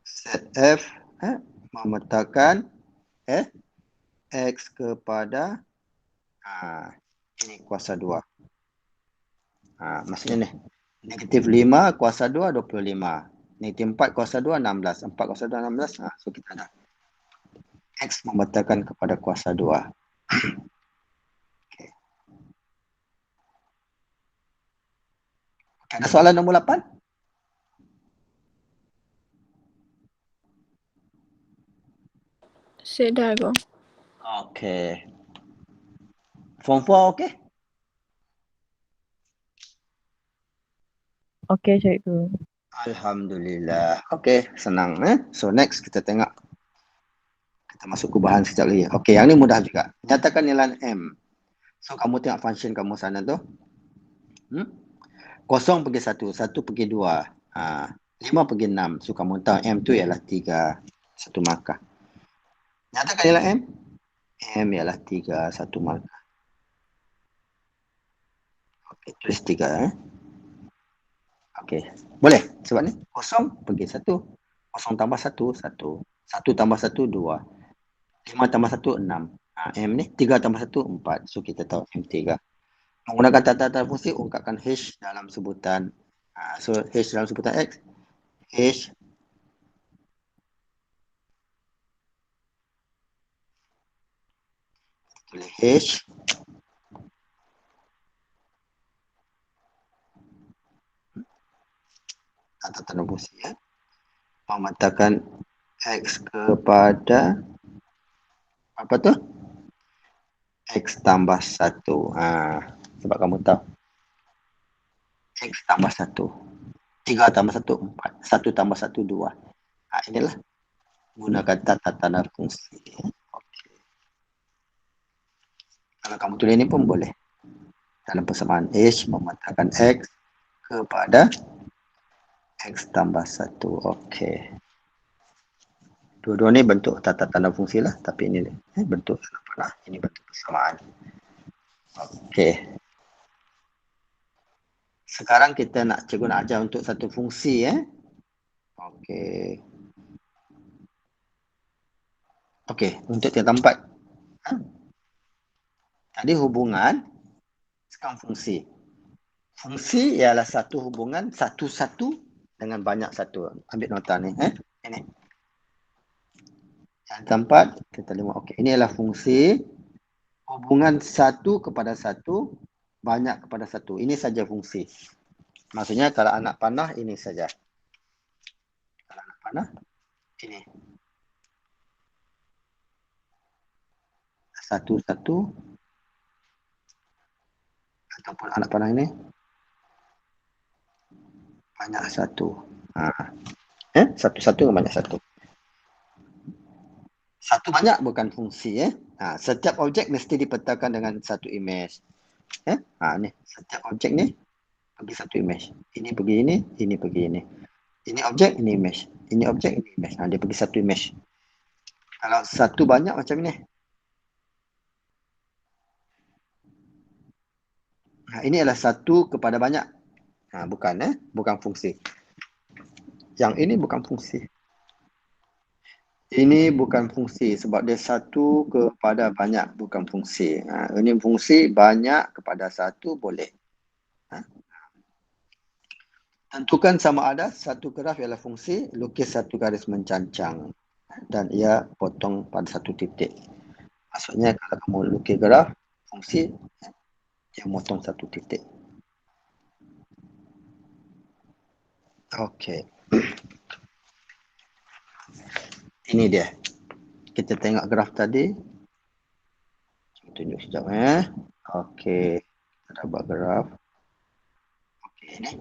Set F memetakan X kepada ini kuasa 2. Maksudnya ni. Negatif 5 kuasa 2, 25. Negatif 4 kuasa 2, 16. 4 kuasa 2, 16. So kita ada. X memetakan kepada kuasa 2. Okay. Ada soalan nombor 8? Sedar ko. Okey. Form 4 okey? Okey, cikgu. Alhamdulillah. Okey, senang. So next kita tengok. Kita masuk ke bahan sekejap lagi. Okey, yang ni mudah juga. Nyatakan nilai M. So kamu tengok function kamu sana tu. 0 pergi 1, 1 pergi 2, 5 pergi 6. So kamu tahu M tu ialah 3, 1 markah. Nyatakan nilai M. M ialah 3, 1 markah. Okey, tulis 3. Okey, boleh. Sebab ni 0 pergi 1. 0 tambah 1, 1. 1 tambah 1, 2. 5 tambah 1, 6. M ni 3 tambah 1, 4. So kita tahu M3. Menggunakan tata-tata fungsi, ungkapkan H dalam sebutan. So H dalam sebutan X. H tulis H tata-tata fungsi memetakan X kepada apa tu? X tambah 1. Sebab kamu tahu X tambah 1. 3 tambah 1, 4. 1 tambah 1, 2. Inilah gunakan tata tanda fungsi. Okay. Kalau kamu tulis ni pun boleh. Dalam persamaan H memetakan X kepada X tambah 1. Okey. Dua-dua ni bentuk tata tanda fungsi lah. Tapi ini bentuk apa? Ini bentuk persamaan. Okey. Sekarang kita nak cikgu nak ajar untuk satu fungsi. Okey. Okey, untuk tingkatan 4. Tadi hubungan, sekarang fungsi. Fungsi ialah satu hubungan satu-satu dengan banyak satu. Ambil nota ni. Ini. Yang keempat, kita lihat. Okey, ini adalah fungsi hubungan satu kepada satu, banyak kepada satu. Ini saja fungsi. Maksudnya kalau anak panah, ini saja. Kalau anak panah, ini. Satu-satu. Ataupun anak panah ini. Banyak satu. Satu-satu banyak satu. Satu banyak bukan fungsi. Setiap objek mesti dipetakan dengan satu image. Ni setiap objek ni pergi satu image. Ini pergi ini pergi ini. Ini objek, ini image. Ini objek, ini image. Dia pergi satu image. Kalau satu banyak macam ni. Ini adalah satu kepada banyak. Bukan fungsi. Yang ini bukan fungsi. Ini bukan fungsi sebab dia satu kepada banyak, bukan fungsi. Ini fungsi banyak kepada satu boleh. Tentukan sama ada satu graf ialah fungsi, lukis satu garis mencancang dan ia potong pada satu titik. Maksudnya kalau kamu lukis graf fungsi, dia potong satu titik. Okey. Ini dia. Kita tengok graf tadi. Tunjuk sekejap. Okey. Kita dah buat graf. Okey, ni.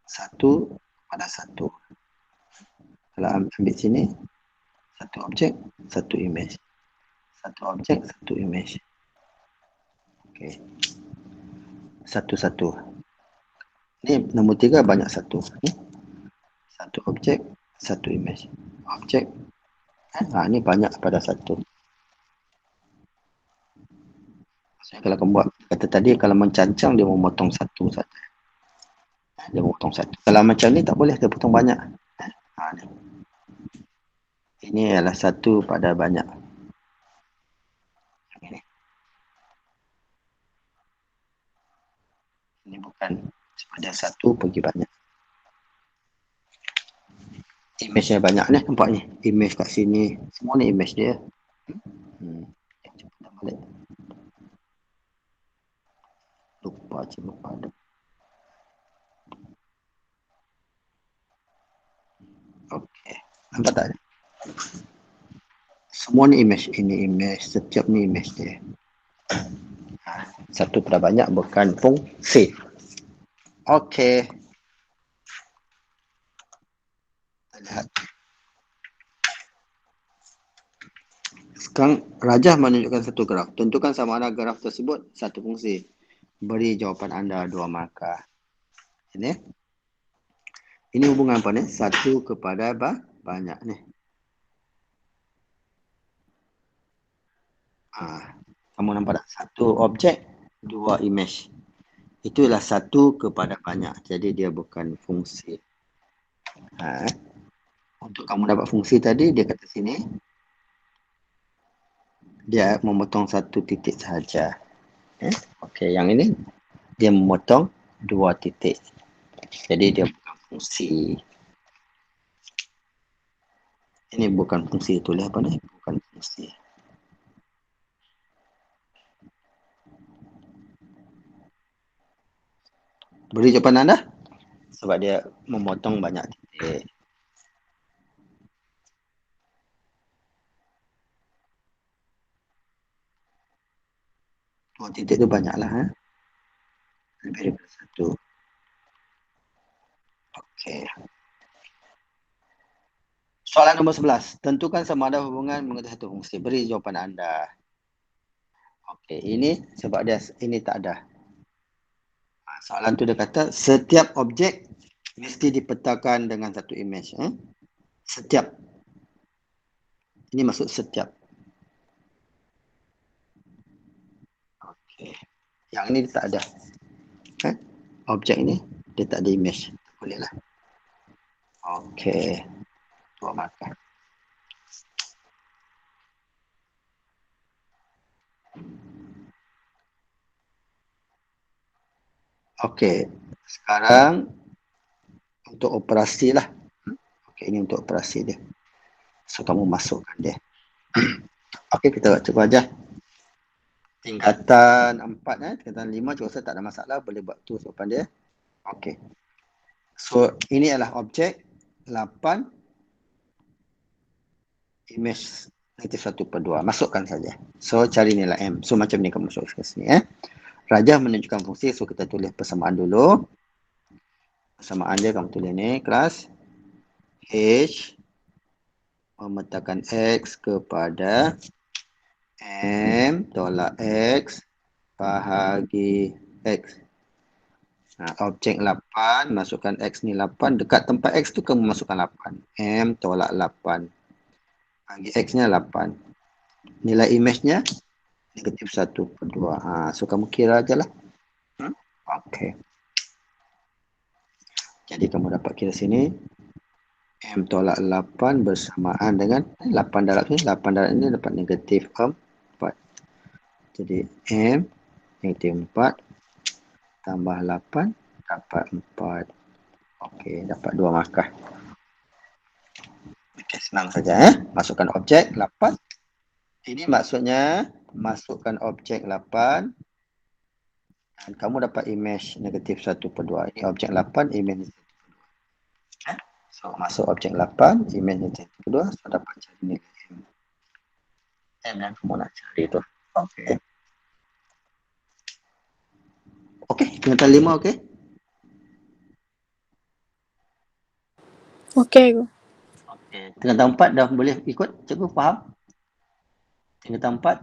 Satu pada satu. Kalau ambil sini, satu objek, satu image. Satu objek, satu image. Okey. Satu-satu. Ni nombor 3 banyak satu. Satu objek, satu image. Objek. Ni banyak pada satu. Kalau kamu buat kata tadi, kalau mencancang dia memotong satu saja. Dia memotong satu. Kalau macam ni tak boleh, dia potong banyak. Ni. Ini adalah satu pada banyak. Ini bukan pada satu pergi banyak. Image-nya banyak ni, nampak ni. Image kat sini. Semua ni image dia. Cepat balik. Lupa ada. Okey. Nampak tak? Semua ni image. Ini image. Setiap ni image dia. Satu pada banyak bukan fungsi. Okey. Lihat. Sekarang Rajah menunjukkan satu graf. Tentukan sama ada graf tersebut satu fungsi. Beri jawapan anda 2 markah. Ini hubungan apa ni? Satu kepada banyak ni. Kamu nampak tak? Satu objek, 2 image. Itulah satu kepada banyak. Jadi dia bukan fungsi. Untuk kamu dapat fungsi tadi, dia kata sini. Dia memotong satu titik sahaja. Okey, yang ini dia memotong 2 titik. Jadi dia bukan fungsi. Ini bukan fungsi, tulis apa ni? Bukan fungsi. Beri jawapan anda. Sebab dia memotong banyak titik. Dua titik tu banyaklah. Lebih daripada satu. Okey. Soalan nombor 11. Tentukan sama ada hubungan mengetahui satu fungsi. Beri jawapan anda. Okey, ini sebab dia ini tak ada. Soalan tu dia kata setiap objek mesti dipetakan dengan satu image. Setiap. Ini maksud setiap. Okey. Yang ini tak ada. Objek ini dia tak ada image. Bolehlah. Okey. 2 markah. Okey. Sekarang untuk operasi lah. Okey, ini untuk operasi dia. So, kamu masukkan dia. Okey, kita cuba aja. Tingkatan 4, tingkatan 5, cuba saya tak ada masalah. Boleh buat tu sopan dia. Okey. So, ini adalah objek 8 image negatif 1/2. Masukkan saja. So, cari nilai M. So, macam ni kamu masuk ke sini. Rajah menunjukkan fungsi. So, kita tulis persamaan dulu. Persamaan dia kamu tulis ni. Kelas H memetakan X kepada M tolak X bahagi X. Objek 8, masukkan X ni 8. Dekat tempat X tu kamu masukkan 8. M tolak 8. Bagi X-nya 8. Nilai image-nya negatif 1/2. So, kamu kira aja lah. Okey. Jadi, kamu dapat kira sini. M tolak 8 bersamaan dengan 8 darab ni. 8 darab ni dapat negatif 4. Jadi, M negatif 4 tambah 8 dapat 4. Okey, dapat 2 markah. Okey, senang saja. Masukkan objek 8. Ini maksudnya masukkan objek 8 dan kamu dapat image negatif 1/2. Ini objek 8, image negatif 1/2. So, masuk objek 8, image negatif 1/2. So, dapat cari nilai M. M yang kamu nak cari tu. Okey. Okey, tingkatan 5 okey? Okey ke? Okey. Tingkatan 4 dah boleh ikut? Cikgu faham? Tingkatan 4.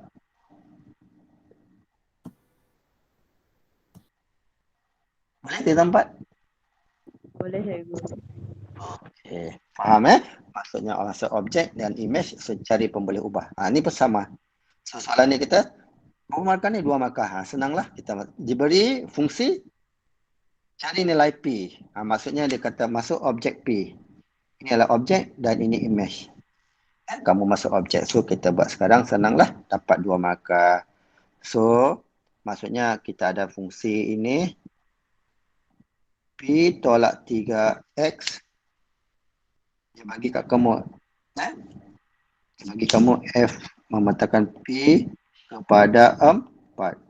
Boleh tingkatan 4? Boleh cikgu. Okey. Faham Maksudnya masuk objek dan image, so cari pemboleh ubah. Ni pun sama. So, soalan ni kita berapa markah ni? 2 markah. Senanglah. Kita diberi fungsi cari nilai P. Maksudnya dia kata masuk objek P. Ini adalah objek dan ini image. Kamu masuk objek. So, kita buat sekarang senanglah. Dapat 2 markah. So, maksudnya kita ada fungsi ini. P tolak 3X. Dia bagi kat kamu. Dia bagi kamu F memetakan P kepada 4.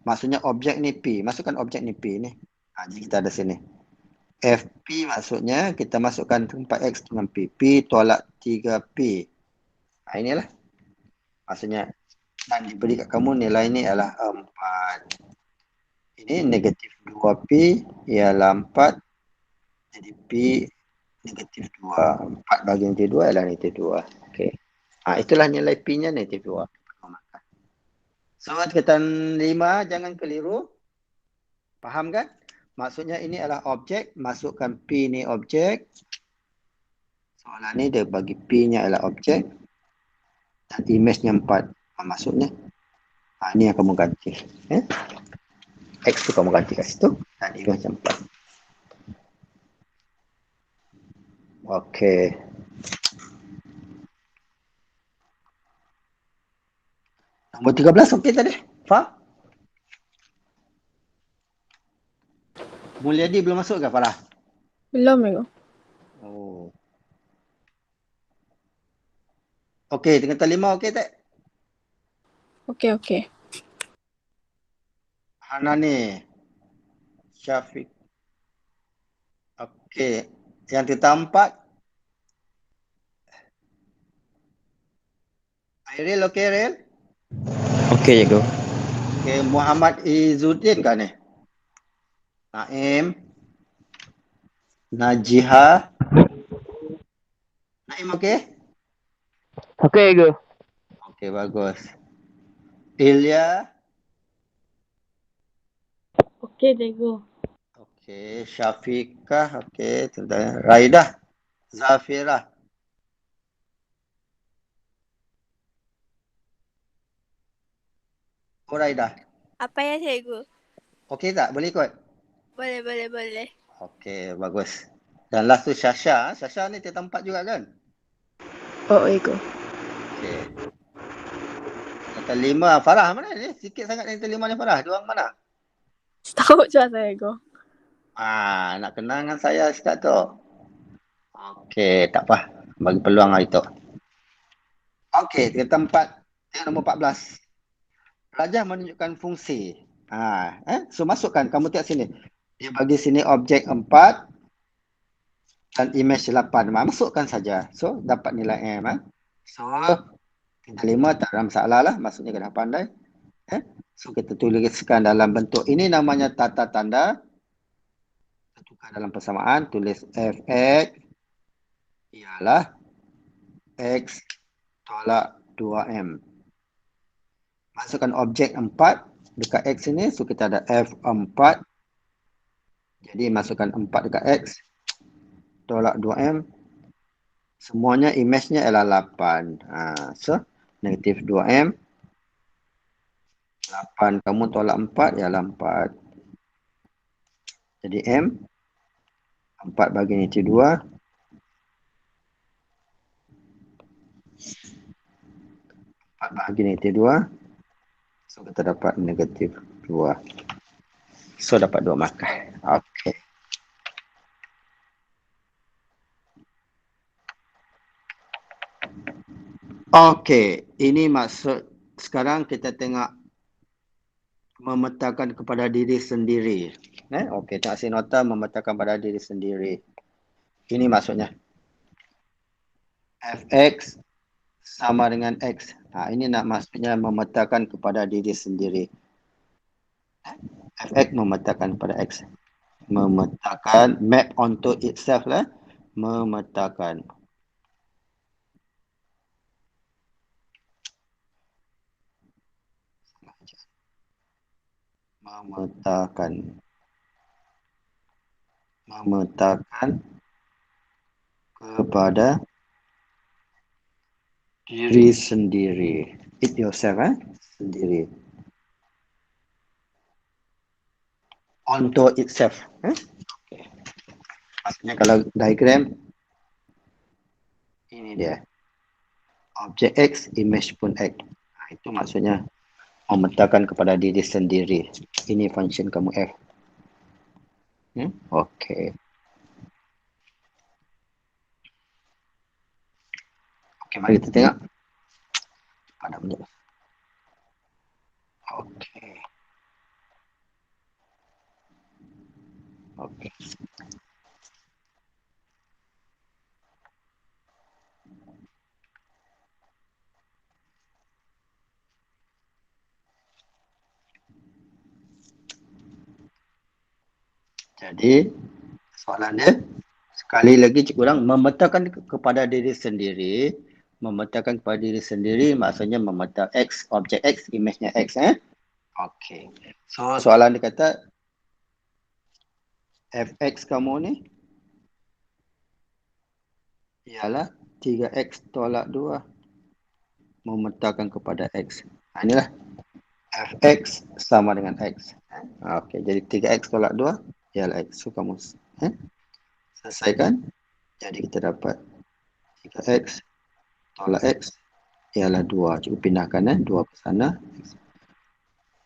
Maksudnya objek ni P. Masukkan objek ni P ni. Jadi kita ada sini. FP maksudnya kita masukkan tempat X dengan P. P tolak 3P. Inilah. Maksudnya dan diberi kat kamu nilai ni adalah 4. Ini negatif 2P ialah 4. Jadi P negatif 2. 4 bagi negatif 2 adalah negatif 2. Okey. Itulah nilai P-nya negatif 2. So, tingkatan 5 jangan keliru. Faham kan? Maksudnya ini adalah objek. Masukkan P ni objek. Soalan ni dia bagi P-nya adalah objek. Dan image-nya 4. Maksudnya. Ini yang kamu ganti. X tu kamu ganti kat situ. Dan image-nya 4. Okey. Nombor 13 okey tadi? Faham? Mulyadi belum masuk ke Farah? Belum ke? Oh. Okey, tingkatan 5 okey tak? Okey. Hanani. Syafiq. Okey. Yang tingkatan 4. Airil okey Airil? Okey cikgu. Okey, Muhammad Izzuddin kan ni? Naim. Najiha. Naim okey? Okey cikgu. Okey, bagus. Ilya. Okey cikgu. Okey, Syafiqah. Okey, tentang Raidah. Zafirah. Raidah. Apa ya cikgu? Okey tak? Boleh ikut? Boleh. Okey, bagus. Dan last tu Syasha. Syasha ni tingkatan 4 juga kan? Oh, ke? Okey. Tingkatan 5. Farah mana ni? Sikit sangat tingkatan 5 ni Farah. Diorang mana? Tahu je saya ke? Nak kenal dengan saya Ustaz tu. Okey, tak apa. Bagi peluang hari tu. Okey, kita tengok nombor 14. Pelajar menunjukkan fungsi. So masukkan, kamu tengok sini. Dia bagi sini objek 4 dan image 8. Masukkan saja. So dapat nilai M. So 5 tak ada masalah lah. Maksudnya kena pandai. So kita tuliskan dalam bentuk ini namanya tata tanda. Kita tukar dalam persamaan. Tulis Fx ialah X tolak 2M. Masukkan objek 4 dekat X ini. So kita ada F4. Jadi masukkan 4 dekat X. Tolak 2M. Semuanya image-nya ialah 8. So negatif 2M. 8 kamu tolak 4 ialah 4. Jadi M. 4 bagi negatif 2. 4 bagi negatif 2. So kita dapat negatif 2. So dapat 2 markah. Okey. Okey, ini maksud sekarang kita tengok memetakan kepada diri sendiri. Okey, tengok sini nota memetakan pada diri sendiri. Ini maksudnya. Fx sama dengan X. Ini nak maksudnya memetakan kepada diri sendiri. Fx memetakan kepada X. Memetakan, map onto itself lah. Memetakan. Memetakan kepada diri sendiri. It yourself, sendiri. Onto itself. Okay. Maksudnya kalau diagram, ini dia. Objek X, image pun X. Itu maksudnya memetakan kepada diri sendiri. Ini function kamu F. Okey. Okey, mari kita tengok. Pada benda. Okey. Okey. Jadi, soalan dia, sekali lagi cikgu orang memetakan kepada diri sendiri. Memetakan kepada diri sendiri maksudnya memeta X, objek X, image-nya X. Okey. So, soalan dia kata, Fx kamu ni ialah 3X tolak 2. Memetakan kepada X. Inilah. Fx sama dengan X. Okey, jadi 3X tolak 2 ialah X. So, kamu selesaikan. Jadi, kita dapat 3X tolak X ialah 2. Cikgu pindahkan 2 ke sana.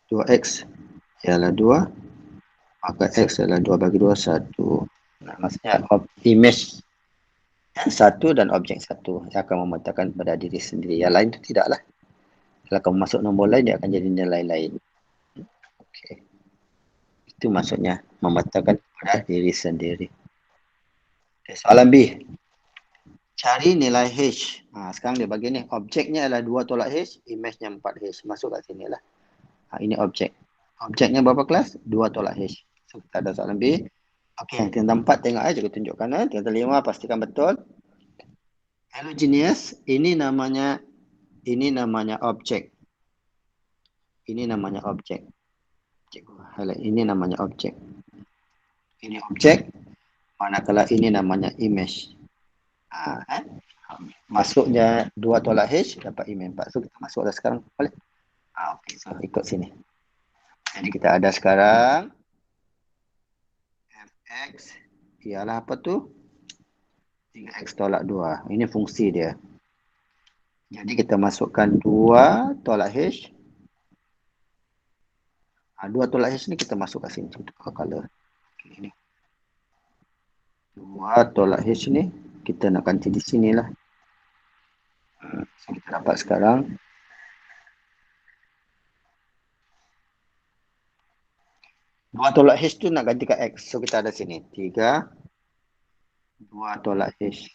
2X ialah 2. Maka X ialah 2 bagi 2, 1. Maksudnya image 1 dan objek 1 yang akan memetakan pada diri sendiri. Yang lain itu tidaklah. Kalau kamu masuk nombor lain, dia akan jadi nilai lain. Okey. Itu maksudnya memetakan pada diri sendiri. Okay, soalan B. Cari nilai H. Sekarang dia bagi ni. Objeknya adalah 2 tolak H. Image-nya 4H. Masuk kat sini lah. Ini objek. Objeknya berapa kelas? 2 tolak H. So, kita ada soalan B. Okey, tingkatan 4 tengok cikgu tunjukkan. Tingkatan 5 pastikan betul. Homogeneous. Ini namanya objek. Ini namanya objek. Cikgu highlight. Ini namanya objek. Ini objek. Manakala ini namanya image. Masuknya 2 tolak H dapat image 4. So kita masuk dah sekarang. Boleh? Okey, so ikut sini. Jadi kita ada sekarang Fx ialah apa tu? 3X tolak 2. Ini fungsi dia. Jadi kita masukkan 2 tolak H. 2 tolak H ni kita masuk kat sini. Tukar color. Okay, ini. 2 tolak H ni, kita nak ganti di sini lah. So, kita dapat sekarang 2 tolak H tu nak ganti kat X. So kita ada sini 3 2 tolak H.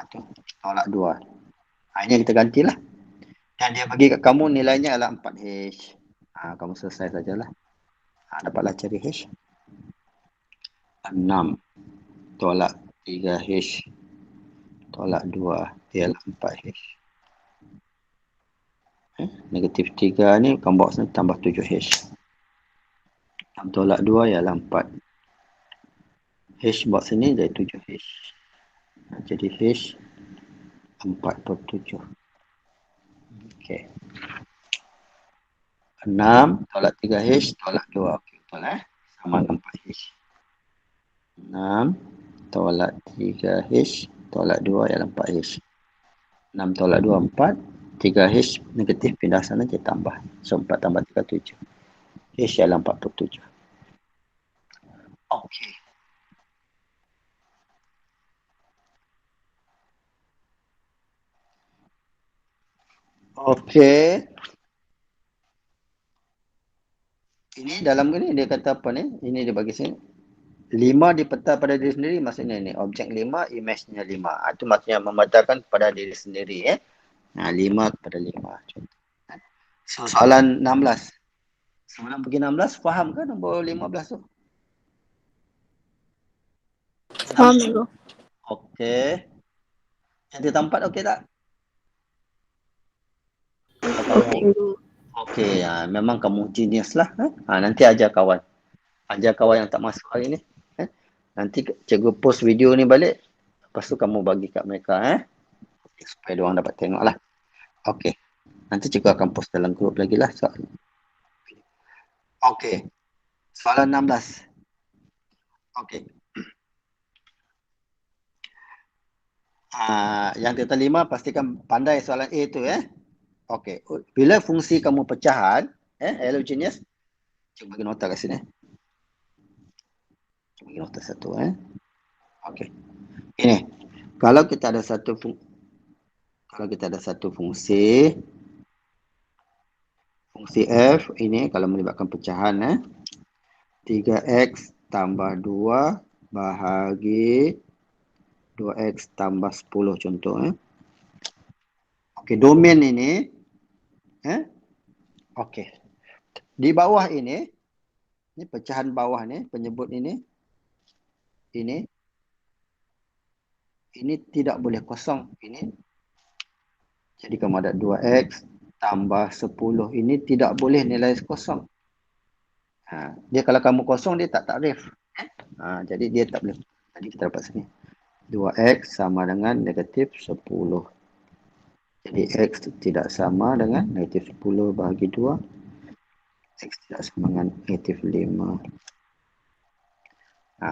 Tu tolak 2. Ini kita gantilah. Dan dia bagi kat kamu nilainya adalah 4H. Kamu selesai sajalah. Dapatlah cari H. 6 tolak 3H tolak 2 ialah 4H. Negatif 3 ni kamu bawa sini tambah 7H. 6 tolak 2 ialah 4. H bawa sini jadi 7H. Jadi H 4/7. Okey. 6 tolak 3H tolak 2. Okey, betul sama dengan 4H. 6 tolak 3H tolak 2 ialah 4H. 6 tolak 2 4. 3H negatif pindah sana je tambah. So 4 tambah 3 7. H ialah 4/7. Okey. Okey. Ini dalam ni dia kata apa ni? Ini dia bagi sini. 5 dipeta pada diri sendiri, maksudnya ni objek 5, image-nya 5. Itu maksudnya memetakan pada diri sendiri 5 kepada 5. So soalan 16. Sebelum pergi 16, faham ke nombor 15 tu? Faham, cikgu. Okey. Yang di tempat okey tak? Okey, cikgu. Okey, memang kamu genius lah. Nanti ajar kawan. Ajar kawan yang tak masuk hari ni. Nanti cikgu post video ni balik. Lepas tu kamu bagi kat mereka. Supaya diorang dapat tengok lah. Okey. Nanti cikgu akan post dalam grup lagi lah. Okey. Soalan 16. Okey. Yang kita 5 pastikan pandai soalan A tu Okey. Bila fungsi kamu pecahan, hello genius. Cikgu bagi nota kat sini. Cikgu bagi nota satu Okey. Ini. Kalau kita ada satu fungsi F ini kalau melibatkan pecahan 3x tambah 2 bahagi 2x tambah 10 contoh Okey, domain ini okey. Di bawah ini pecahan bawah ni penyebut ini tidak boleh kosong ini. Jadi kamu ada 2x tambah 10 ini tidak boleh nilai kosong. Dia kalau kamu kosong dia tak takrif. Jadi dia tak boleh. Jadi kita dapat sini 2x sama dengan negatif 10. Jadi x tidak sama dengan negatif 10 bahagi 2. X tidak sama dengan negatif 5.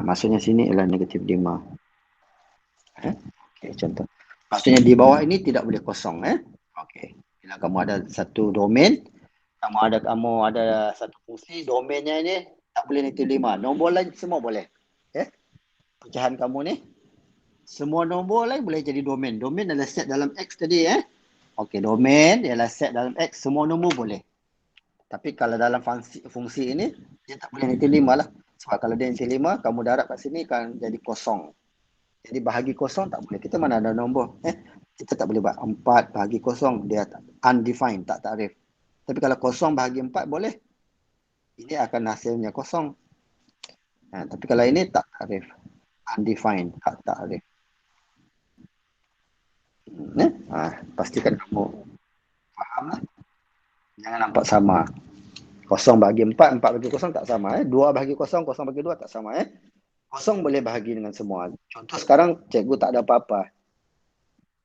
Maksudnya sini ialah negatif 5. Okey, contoh. Maksudnya di bawah ini tidak boleh kosong. Okey. Bila kamu ada satu domain, kamu ada satu fungsi, domainnya ini tak boleh negatif 5. Nombor lain semua boleh. Pecahan kamu ni, semua nombor lain boleh jadi domain. Domain adalah set dalam X tadi. Okey, domain ialah set dalam X, semua nombor boleh. Tapi kalau dalam fungsi ini, dia tak boleh negatif 5 lah. Sebab kalau dia negatif 5, kamu darab kat sini kan jadi kosong. Jadi bahagi kosong tak boleh. Kita mana ada nombor. Kita tak boleh buat 4 bahagi kosong. Dia undefined, tak takrif. Tapi kalau kosong bahagi 4 boleh. Ini akan hasilnya kosong. Tapi kalau ini tak takrif. Undefined, tak takrif. Pastikan kamu faham lah. Jangan nampak sama. Kosong bahagi 4, 4 bahagi kosong tak sama. 2 bahagi kosong, kosong bahagi 2 tak sama. Kosong boleh bahagi dengan semua. Contoh sekarang cikgu tak ada apa-apa.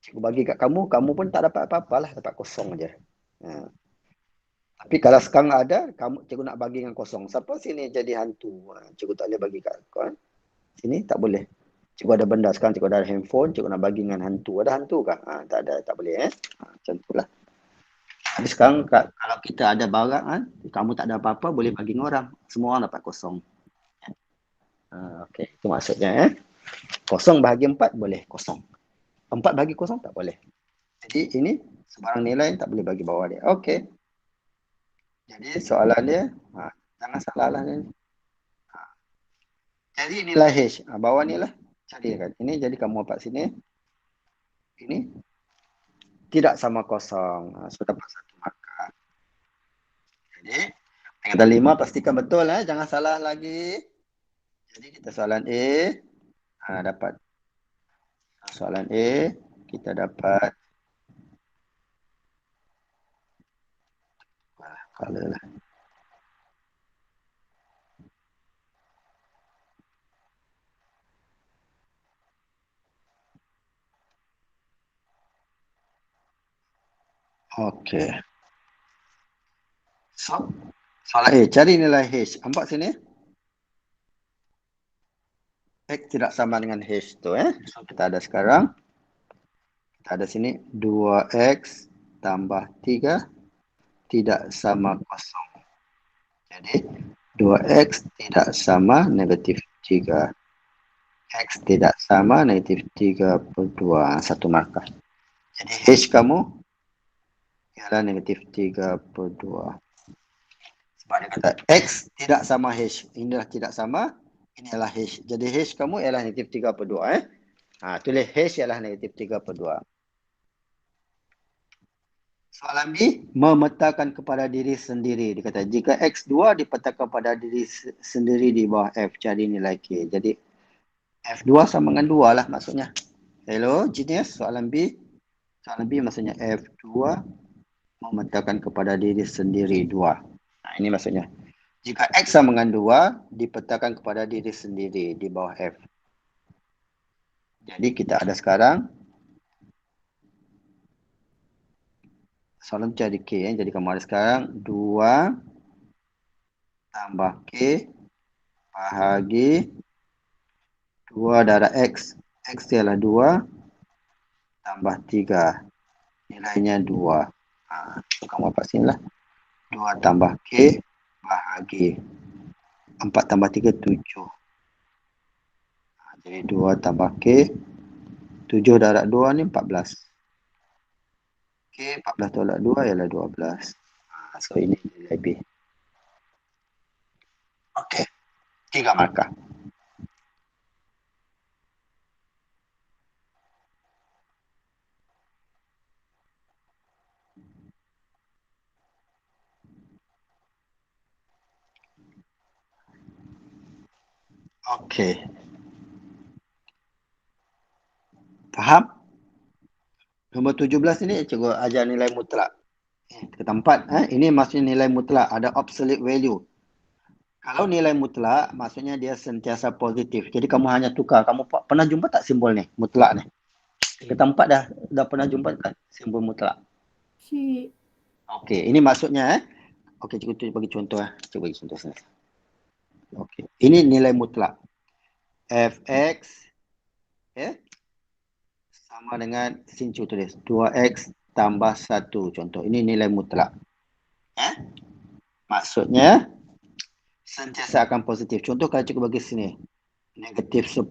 Cikgu bagi kat kamu, kamu pun tak dapat apa-apa lah. Dapat kosong je. Tapi kalau sekarang ada, cikgu nak bagi dengan kosong. Siapa sini jadi hantu? Cikgu tak boleh bagi kat kau. Sini tak boleh. Cikgu ada benda. Sekarang cikgu ada handphone, cikgu nak bagi dengan hantu. Ada hantu kah? Tak ada, tak boleh. Macam itulah. Tapi sekarang kalau kita ada barang, kamu tak ada apa-apa, boleh bagi dengan orang. Semua orang dapat kosong. Okey, itu maksudnya. Kosong bahagi 4 boleh kosong. 4 bahagi kosong tak boleh. Jadi ini sebarang nilai tak boleh bagi bawah dia. Okey. Jadi soalan dia, jangan salah lah ni. Jadi nilai H. Bawah ni lah. Cari kan. Ini jadi kamu dapat sini. Ini tidak sama kosong. Sudah dapat 1 markah. Jadi tingkatan 5 pastikan betul. Jangan salah lagi. Jadi kita soalan A. Dapat. Soalan A. Kita dapat. Color lah. Okey. So, soalan A. Cari nilai H. Nampak sini? X tidak sama dengan H tu. So, kita ada sekarang. Kita ada sini 2X tambah 3 tidak sama kosong. Jadi 2X tidak sama negatif 3. X tidak sama negatif 3 per 2. 1 markah. Jadi H kamu ialah negatif 3 per 2. Sebab dia kata X tidak sama H. Inilah tidak sama. Ini adalah H. Jadi H kamu ialah negatif 3 per 2. Tulis H ialah negatif 3 per 2. Soalan B, memetakan kepada diri sendiri. Dia kata jika X2 dipetakan pada diri sendiri di bawah F, cari nilai K. Jadi F2 sama dengan 2 lah maksudnya. Hello, genius. Soalan B. Soalan B maksudnya F2 memetakan kepada diri sendiri 2. Ini maksudnya. Jika X sama dengan 2, dipetakan kepada diri sendiri di bawah F. Jadi kita ada sekarang. Soalan cari K. Jadi kamu ada sekarang 2 tambah K bahagi 2 darab X. X ialah 2 tambah 3. Nilainya 2. So kamu dapat sini lah. 2 tambah K bahagi 4 tambah 3, 7. Jadi 2 tambah K. 7 darab 2 ni 14. K 14 tolak 2 ialah 12. So ini nilai B. Okey. 3 markah. Okey. Faham? Nombor 17 ini cikgu ajar nilai mutlak. Ketempat, ini maksudnya nilai mutlak. Ada absolute value. Kalau nilai mutlak, maksudnya dia sentiasa positif. Jadi kamu hanya tukar. Kamu pernah jumpa tak simbol ni? Mutlak ni. Ketempat dah pernah jumpa tak simbol mutlak? Si. Okey, ini maksudnya. Okey, cikgu bagi contoh. Cikgu bagi contoh sini. Okey, ini nilai mutlak. Fx sama dengan sini cikgu tulis 2x tambah 1 contoh. Ini nilai mutlak. Maksudnya sentiasa akan positif. Contoh kalau cikgu bagi sini negatif 10.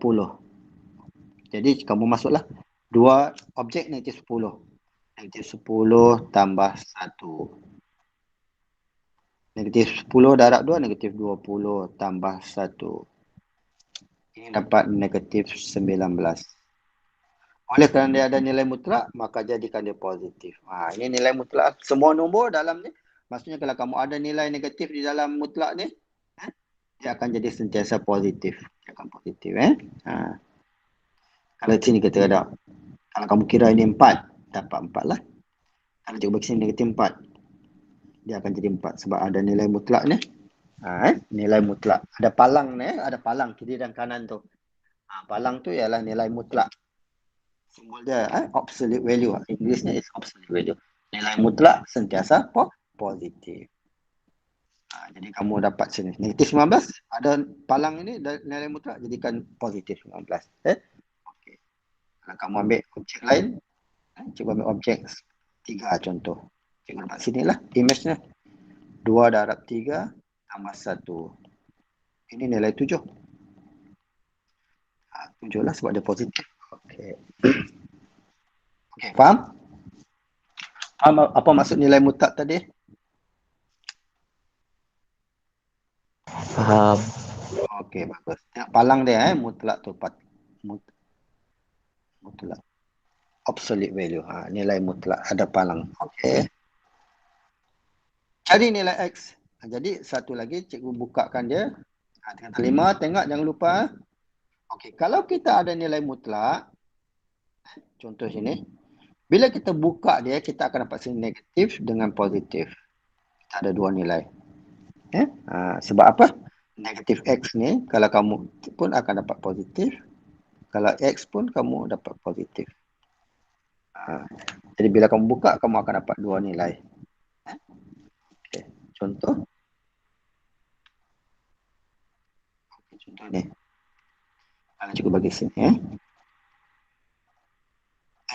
Jadi kamu masuklah 2 objek negatif 10. Negatif 10 tambah 1. Negatif 10 darab 2, negatif 20 tambah 1. Ini dapat negatif 19. Oleh kerana dia ada nilai mutlak, maka jadikan dia positif. Ini nilai mutlak. Semua nombor dalam ni. Maksudnya kalau kamu ada nilai negatif di dalam mutlak ni, dia akan jadi sentiasa positif. Dia akan positif. Kalau sini kita ada, kalau kamu kira ini 4, dapat 4 lah. Kalau cikgu bagi sini negatif 4, dia akan jadi 4 sebab ada nilai mutlak ni. Nilai mutlak. Ada palang ni, ada palang kiri dan kanan tu. Palang tu ialah nilai mutlak. Simbol dia absolute value. Inggerisnya is absolute value. Nilai mutlak sentiasa positif. Jadi kamu dapat sini negatif 19, ada palang ini nilai mutlak, jadikan positif 19. Okey. Kalau kamu ambil objek lain, cuba ambil objek 3 contoh. Cikgu dapat sinilah image-nya. 2 darab 3 tambah 1. Ini nilai 7. 7 lah sebab dia positif. Okey. Okey, faham? Faham apa maksud nilai mutlak tadi? Faham. Okey, bagus. Tengok palang dia mutlak tu mutlak. Absolute value. Nilai mutlak ada palang. Okey. Cari nilai X. Jadi satu lagi cikgu bukakan dia. Tingkatan 5, tengok jangan lupa. Okey, kalau kita ada nilai mutlak, contoh sini, bila kita buka dia, kita akan dapat sini negatif dengan positif. Kita ada dua nilai. Sebab apa? Negatif X ni, kalau kamu pun akan dapat positif. Kalau X pun kamu dapat positif. Jadi bila kamu buka, kamu akan dapat dua nilai. Okay. Contoh. Contoh ni. Kalau cikgu bagi sini.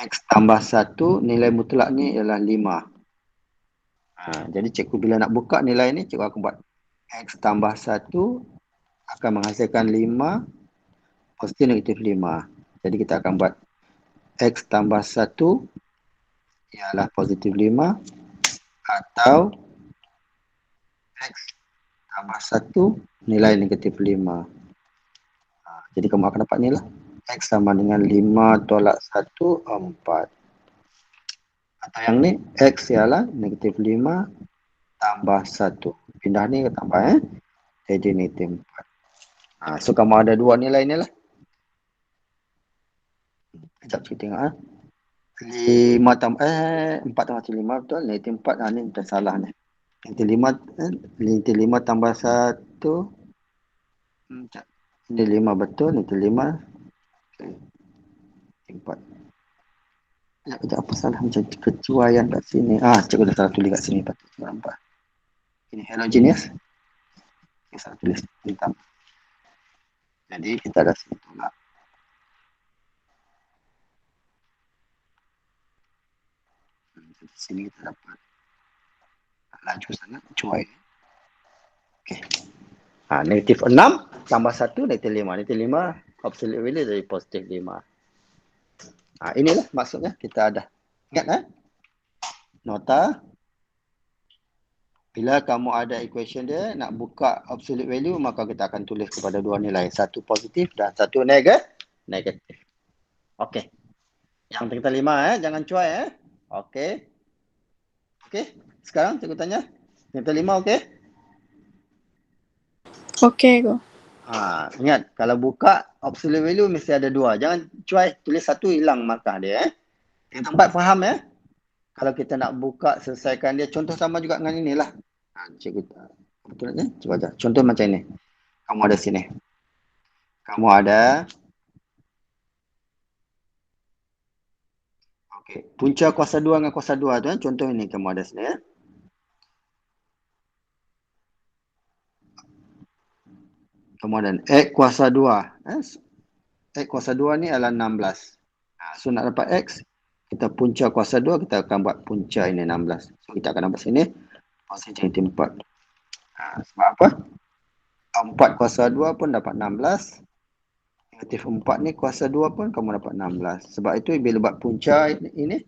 X tambah 1, nilai mutlak ni ialah 5. Jadi cikgu bila nak buka nilai ni, cikgu akan buat X tambah 1 akan menghasilkan 5 positif negatif 5. Jadi kita akan buat X tambah 1 ialah positif 5 atau X tambah 1 nilai negatif 5. Jadi kamu akan dapat ni lah. X sama dengan 5 tolak 1, 4. Atau yang ni, X ialah negatif 5 tambah 1. Pindah ni ke tambah jadi negatif 4. So kamu ada dua nilai ni lah. Sekejap kita tengok 4 tambah 5 betul. Negatif 4 ni dah salah ni. Negatif 5 tambah 1. Ini 5 betul. Negatif 5. 4. Sekejap apa salah macam kecuaian kat sini. Cikgu dah salah tulis kat sini. Patut cikgu nampak. Ini homogeneous. Cikgu salah tulis hitam. Jadi kita dah sini tolak. Di sini kita dapat laju sangat cuai. Okey. Negatif 6 tambah 1 negatif 5. Negatif 5 absolute value jadi positif 5. Inilah maksudnya kita ada. Ingat nota. Bila kamu ada equation dia nak buka absolute value, maka kita akan tulis kepada dua nilai, satu positif dan satu negatif. Okey. Yang tingkatan 5 jangan cuai Okey. Okey. Sekarang cikgu tanya. Tingkatan 5 okey? Okey go. Ingat kalau buka absolute value mesti ada dua. Jangan cuai tulis satu hilang markah dia Yang tempat faham Kalau kita nak buka selesaikan dia, contoh sama juga dengan inilah. Cikgu betul ni? Cuba aja. Contoh macam ini. Kamu ada sini. Kamu ada okey, punca kuasa 2 dengan kuasa 2 tu contoh ini kamu ada sini Kamu ada X kuasa 2. X kuasa 2 ni adalah 16. So nak dapat X, kita punca kuasa 2, kita akan buat punca ini 16. So kita akan dapat sini positif negatif 4. Sebab apa? 4 kuasa 2 pun dapat 16. Negatif 4 ni kuasa 2 pun kamu dapat 16. Sebab itu bila buat punca ini,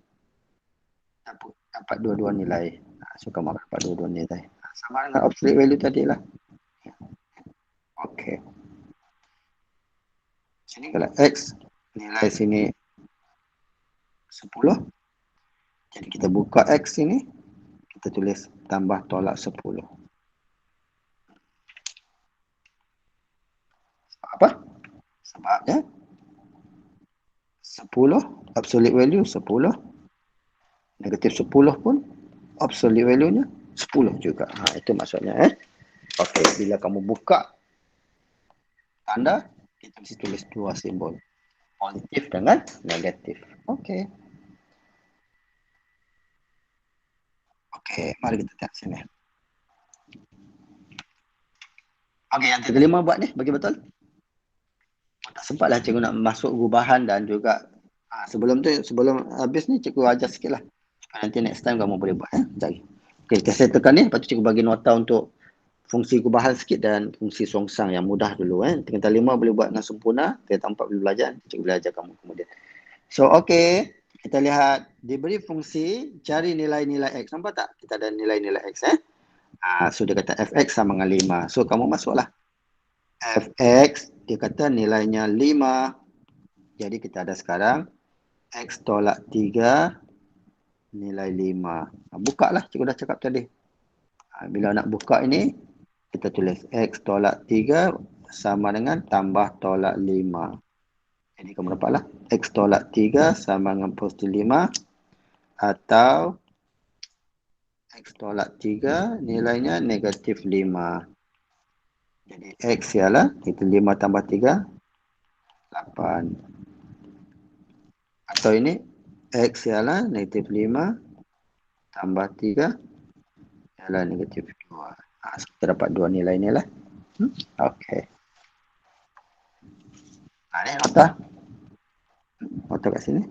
dapat dua-dua nilai. So kamu akan dapat dua-dua nilai. Sama dengan absolute value tadi lah. Okey. Sini kalau X, nilai sini 10. Jadi kita buka X sini, kita tulis tambah tolak 10. Sebab apa? Sebabnya 10, absolute value 10. Negatif 10 pun absolute value-nya 10 juga. Itu maksudnya Okey, bila kamu buka tanda, kita mesti tulis dua simbol. Positif dengan negatif. Okey. Okey, mari kita tengok sini. Okey, yang kelima buat ni, bagi betul. Tak sempatlah cikgu nak masuk gubahan dan juga sebelum habis ni cikgu ajar sikit lah. Nanti next time kamu boleh buat. Okey, kita settlekan ni, lepas tu cikgu bagi nota untuk fungsi gubahan sikit dan fungsi songsang yang mudah dulu. Tingkatan 5 boleh buat dengan sempurna, tingkatan 4 boleh belajar, cikgu boleh ajar kamu kemudian. So, okay. Kita lihat, diberi fungsi, cari nilai-nilai X. Nampak tak? Kita ada nilai-nilai X. So, dia kata fx sama dengan 5. So, kamu masuklah. Fx, dia kata nilainya 5. Jadi, kita ada sekarang X tolak 3, nilai 5. Buka lah, cikgu dah cakap tadi. Bila nak buka ini, kita tulis X tolak 3 sama dengan tambah tolak 5. Jadi kamu dapatlah X tolak 3 sama dengan positif 5 atau X tolak 3 nilainya negatif 5. Jadi X ialah itu 5 tambah 3, 8. Atau ini X ialah negatif 5 tambah 3 ialah negatif 2. So kita dapat dua nilai ni lah. Okey. Ini nota. Nota kat sini.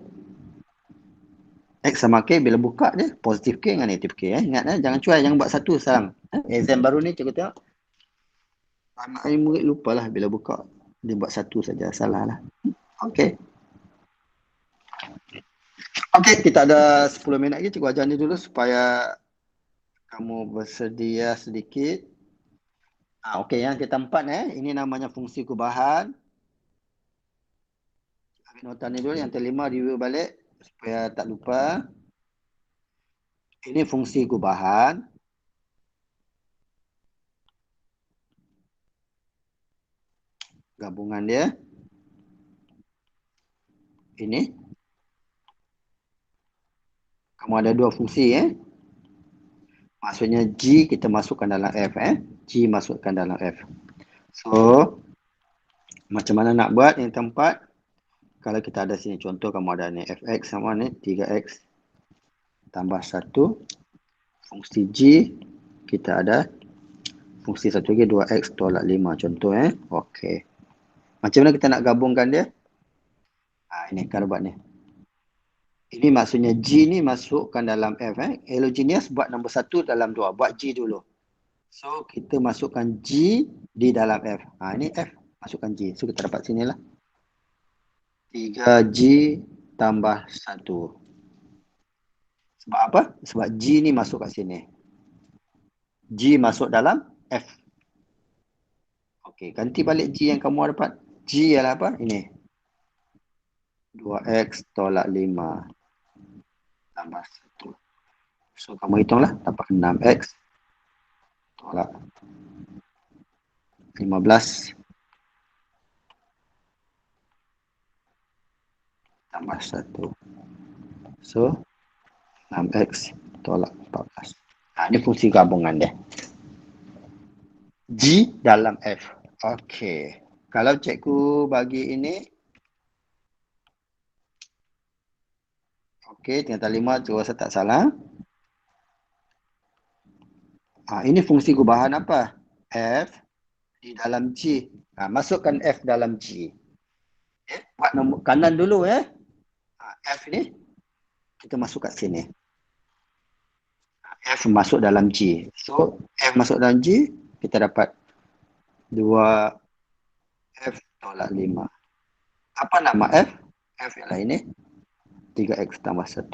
X sama K bila buka dia positif K dengan negatif K. Ingat jangan cuai, jangan buat satu sekarang. Exam baru ni cikgu tengok. Anak murid lupalah bila buka dia buat satu saja, salah lah. Okey. Okey, kita ada 10 minit lagi, cikgu ajar ni dulu supaya kamu bersedia sedikit. Okey, yang kita 4 ini namanya fungsi gubahan. Ambil nota ni dulu, yang kelima review balik supaya tak lupa. Ini fungsi gubahan. Gabungan dia. Ini. Kamu ada dua fungsi Maksudnya G kita masukkan dalam F G masukkan dalam F. So, macam mana nak buat yang tempat? Kalau kita ada sini contoh kamu ada ni Fx sama ni 3x tambah 1. Fungsi G kita ada fungsi satu lagi 2x tolak 5 contoh Okey. Macam mana kita nak gabungkan dia? Ini kalau buat ni. Ini maksudnya G ni masukkan dalam F Allogenous buat nombor 1 dalam 2. Buat G dulu. So kita masukkan G di dalam F. Ini F masukkan G. So kita dapat sini lah. 3G tambah 1. Sebab apa? Sebab G ni masuk kat sini. G masuk dalam F. Okey, ganti balik G yang kamu dapat. G ialah apa? Ini. 2x tolak 5 tambah 1. So kamu hitunglah. Dapat 6x tolak 15 tambah 1. So 6x tolak 14. Ini fungsi gabungan dia. G dalam F. Okey. Kalau cikgu bagi ini. Okey, tingkatan 5 cikgu rasa tak salah. Ini fungsi gubahan apa? F di dalam G. Masukkan F dalam G. Buat nombor kanan dulu F ni kita masuk kat sini. F masuk dalam G. So F masuk dalam G, kita dapat 2F tolak 5. Apa nama F? F ialah ini 3x tambah 1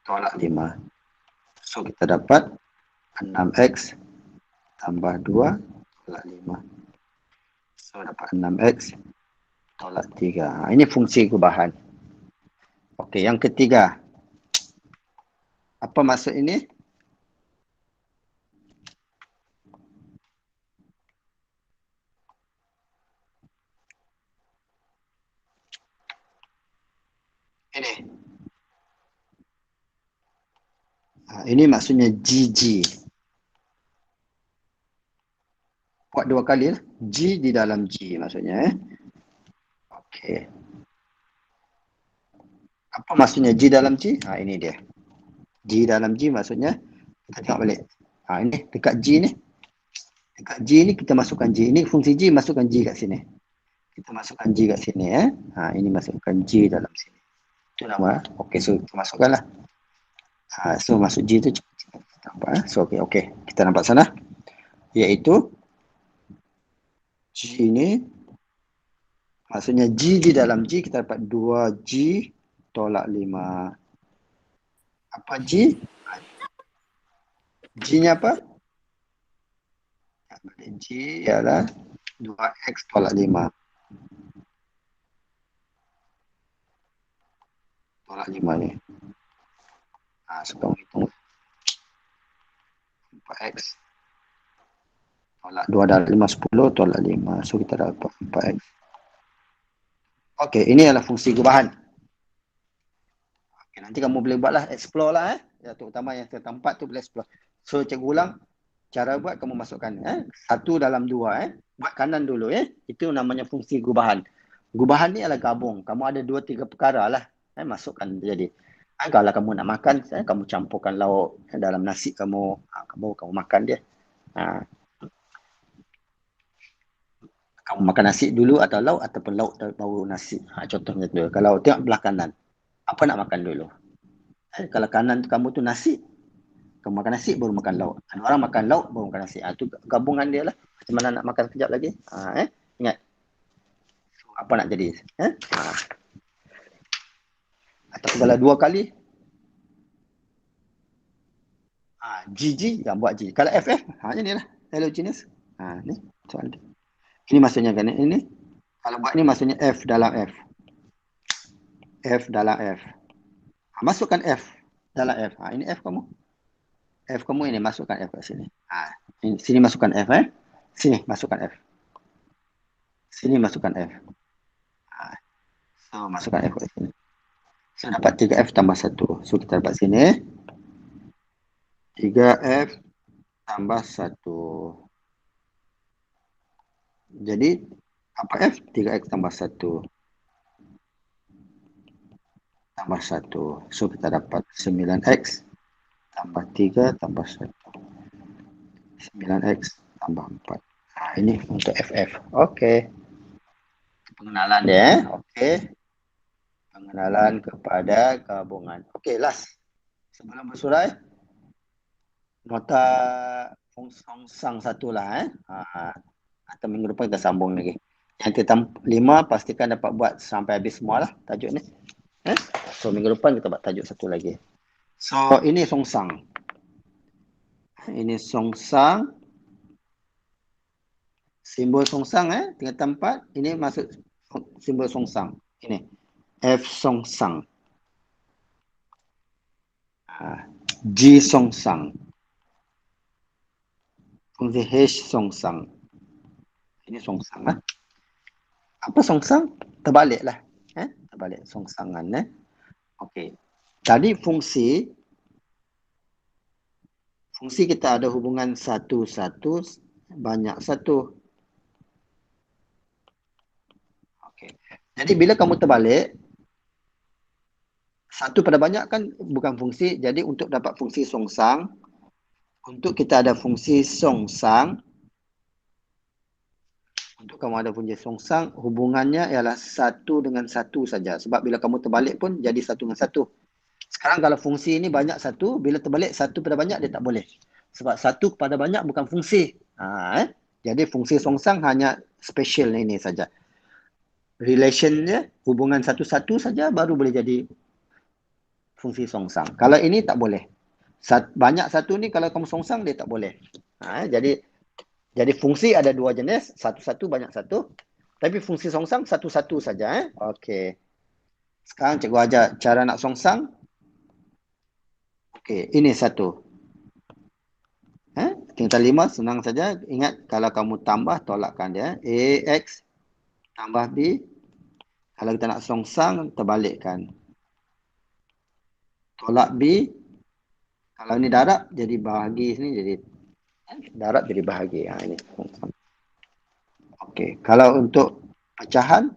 tolak 5. So kita dapat 6x tambah 2 tolak 5. So dapat 6x tolak 3. Ini fungsi gubahan. Okey, yang ketiga. Apa maksud ini? Ini. Ini maksudnya GG. Buat dua kali lah. G di dalam G maksudnya. Okey. Apa maksudnya G dalam G? Ini dia. G dalam G maksudnya, kita tengok balik. Ini dekat G ni. Dekat G ni kita masukkan G. Ini fungsi G, masukkan G kat sini. Kita masukkan G kat sini. Ini masukkan G dalam sini. Itu nama. Okey, so kita masukkanlah. So masuk G tu. tambah. So, okey. Kita nampak sana. Iaitu G ini, maksudnya G di dalam G, kita dapat 2G tolak 5. Apa G? G-nya apa? G ialah 2X tolak 5. Tolak 5 ni. Sekarang hitung. 4X. Tolak 2 dan 5, 10. Tolak 5. So, kita dapat 4X. Okey, ini adalah fungsi gubahan. Okay, nanti kamu boleh buatlah, explore lah. Ya, terutama yang tempat tu boleh explore. So, cikgu ulang. Cara buat kamu masukkan 1 dalam 2. Buat kanan dulu. Itu namanya fungsi gubahan. Gubahan ni adalah gabung. Kamu ada 2-3 perkara lah. Masukkan jadi. Kalau kamu nak makan, kamu campurkan lauk dalam nasi kamu. Kamu makan dia. Kamu makan nasi dulu atau lauk ataupun lauk baru nasi. Contohnya tu. Kalau tengok belah kanan, apa nak makan dulu? Kalau kanan kamu tu nasi, kamu makan nasi baru makan lauk. Ada orang makan lauk baru makan nasi. Itu gabungan dia lah. Macam mana nak makan sekejap lagi? Ingat. Apa nak jadi? Atau kalau 2 kali. GG, yang buat G. Kalau FF, ini lah. Heterogeneous. Ni soal dia. Ini maksudnya kan, ini. Kalau buat ni maksudnya F dalam F. F dalam F. Masukkan F dalam F. Ini F kamu. F kamu ini, masukkan F kat sini. Sini masukkan F. Sini masukkan F. Sini masukkan F. So, masukkan F kat sini. So, dapat 3F tambah 1. So, kita dapat sini. 3F tambah 1. Jadi, apa F? 3X tambah 1. Tambah 1. So, kita dapat 9X tambah 3 tambah 1. 9X tambah 4. Ini untuk FF. Okey. Pengenalan dia. Okey. Pengenalan kepada gabungan. Okey, last. Sebelum bersurai, nota fongsang satu lah. Atau minggu depan kita sambung lagi. Yang kita 5 pastikan dapat buat sampai habis semua lah tajuk ni. So minggu depan kita buat tajuk satu lagi. So ini songsang. Ini songsang. Simbol songsang tingkatan 4. Ini masuk simbol songsang. Ini F songsang. G songsang. Fungsi H songsang. Ini songsang. Apa songsang? Terbalik lah. Terbalik songsangan. Okey. Tadi fungsi kita ada hubungan 1, 1, banyak 1. Okey. Jadi bila kamu terbalik, 1 pada banyak kan bukan fungsi. Jadi untuk dapat fungsi songsang, untuk kita ada fungsi songsang, untuk kamu ada fungsi songsang, hubungannya ialah 1 dengan 1 saja. Sebab bila kamu terbalik pun jadi 1 dengan 1. Sekarang kalau fungsi ini banyak 1, bila terbalik 1 pada banyak dia tak boleh. Sebab 1 kepada banyak bukan fungsi. Jadi fungsi songsang hanya special ini saja. Relationnya hubungan 1-1 saja baru boleh jadi fungsi songsang. Kalau ini tak boleh. Banyak 1 ni kalau kamu songsang dia tak boleh. Jadi fungsi ada 2 jenis, 1-1 banyak 1. Tapi fungsi songsang 1-1 saja. Okey. Sekarang cikgu ajar cara nak songsang. Okey, ini 1. Tingkatan 5 senang saja. Ingat kalau kamu tambah tolakkan dia. AX tambah B. Kalau kita nak songsang terbalikkan. Tolak B. Kalau ini darab jadi bahagi sini jadi darab jadi bahagi. Ini songsang. Okey, kalau untuk pecahan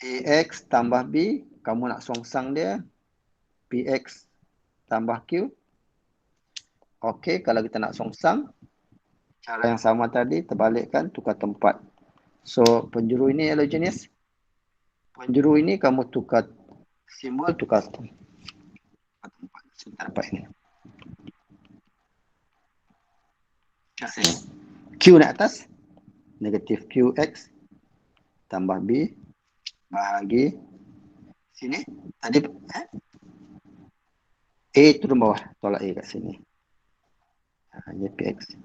AX tambah B, kamu nak songsang dia PX tambah Q. Okey, kalau kita nak songsang cara yang sama tadi, terbalikkan, tukar tempat. So, penjuru ini heterogeneous. Penjuru ini kamu tukar simbol, tukar tempat. Kita dapat ini. Kasih. Q naik atas. Negatif QX tambah B bahagi sini. Tadi A turun bawah. Tolak A kat sini. Hanya PX.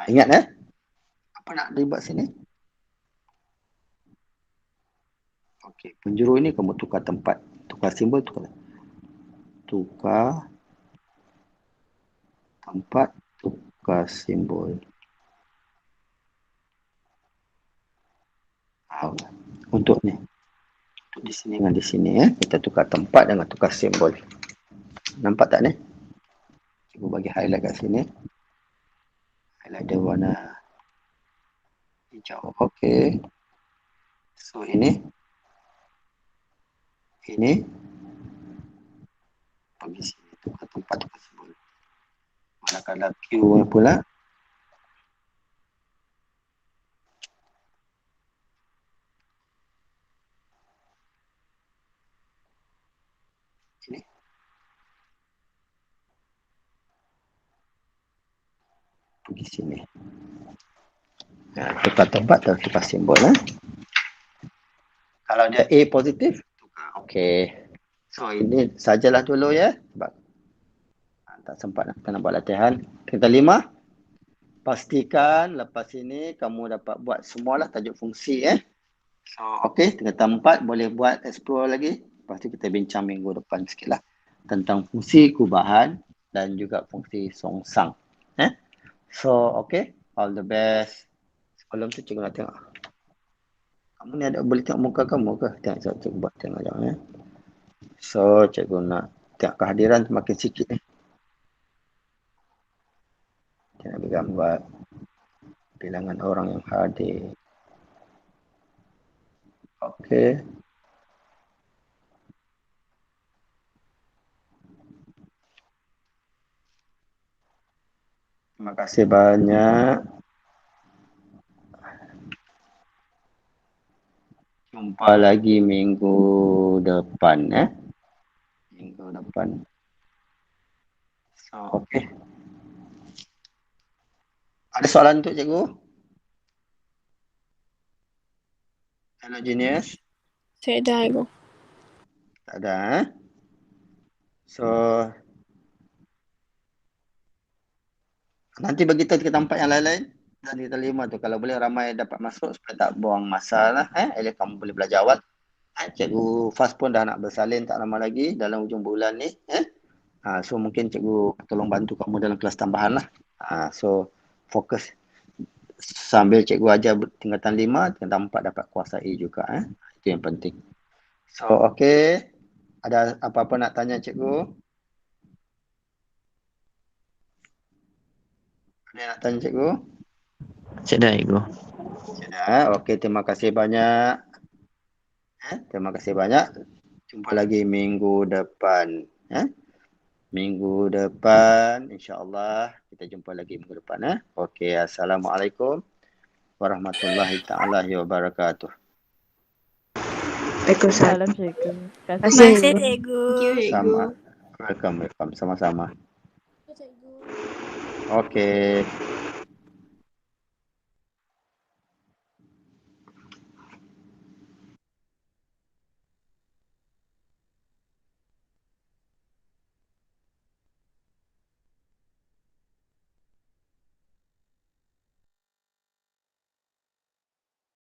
Ingat apa nak dibuat sini? Okey, penjuru ini kamu tukar tempat. Tukar simbol, tukar tempat, tukar simbol. Untuk ni. Untuk di sini dengan di sini kita tukar tempat dengan tukar simbol. Nampak tak ni? Cikgu bagi highlight kat sini. Highlight dia warna hijau. Okey. So ini bagi sini tukar tempat, tukar simbol. Manakala Q pula ini pergi sini. Tukar tempat dan tukar simbol. Kalau dia A positif, tukar. Okey. So ini sajalah dulu ya. Sebab tak sempat kita nak buat latihan. Kita 5. Pastikan lepas ini kamu dapat buat semualah tajuk fungsi So okey, tingkatan 4 boleh buat explore lagi. Lepas tu kita bincang minggu depan sikitlah tentang fungsi kubahan dan juga fungsi songsang. So okey, all the best. Sebelum tu cikgu nak tengok. Kamu ni ada boleh tengok muka kamu ke? Tengok cikgu buat tengok jap So cikgu nak tengok kehadiran semakin sikit Kita nak gambar bilangan orang yang hadir. Okey. Terima kasih banyak. Jumpa lagi minggu depan Minggu depan. So okey. Ada soalan untuk cikgu? Hello Genius. Saya dah, Ibu. Tak ada So nanti bagi tahu kita tempat yang lain-lain dan kita 5 tu kalau boleh ramai dapat masuk supaya tak buang masa lah Elok kamu boleh belajar awal. Cikgu Fas pun dah nak bersalin tak lama lagi dalam hujung bulan ni so mungkin cikgu tolong bantu kamu dalam kelas tambahan lah. So fokus sambil cikgu ajar tingkatan 5, tingkatan 4 dapat kuasai juga itu yang penting. So okey, ada apa-apa nak tanya cikgu? Ada yang nak tanya cikgu? Cik dah, cikgu. Okey, terima kasih banyak. Terima kasih banyak. Jumpa lagi minggu depan. Minggu depan, insya-Allah kita jumpa lagi minggu depan. Okey, assalamualaikum warahmatullahi taala wabarakatuh. Waalaikumsalam cikgu. Terima Terima kasih. kasih cikgu. Sama. Welcome. Sama-sama. Okey.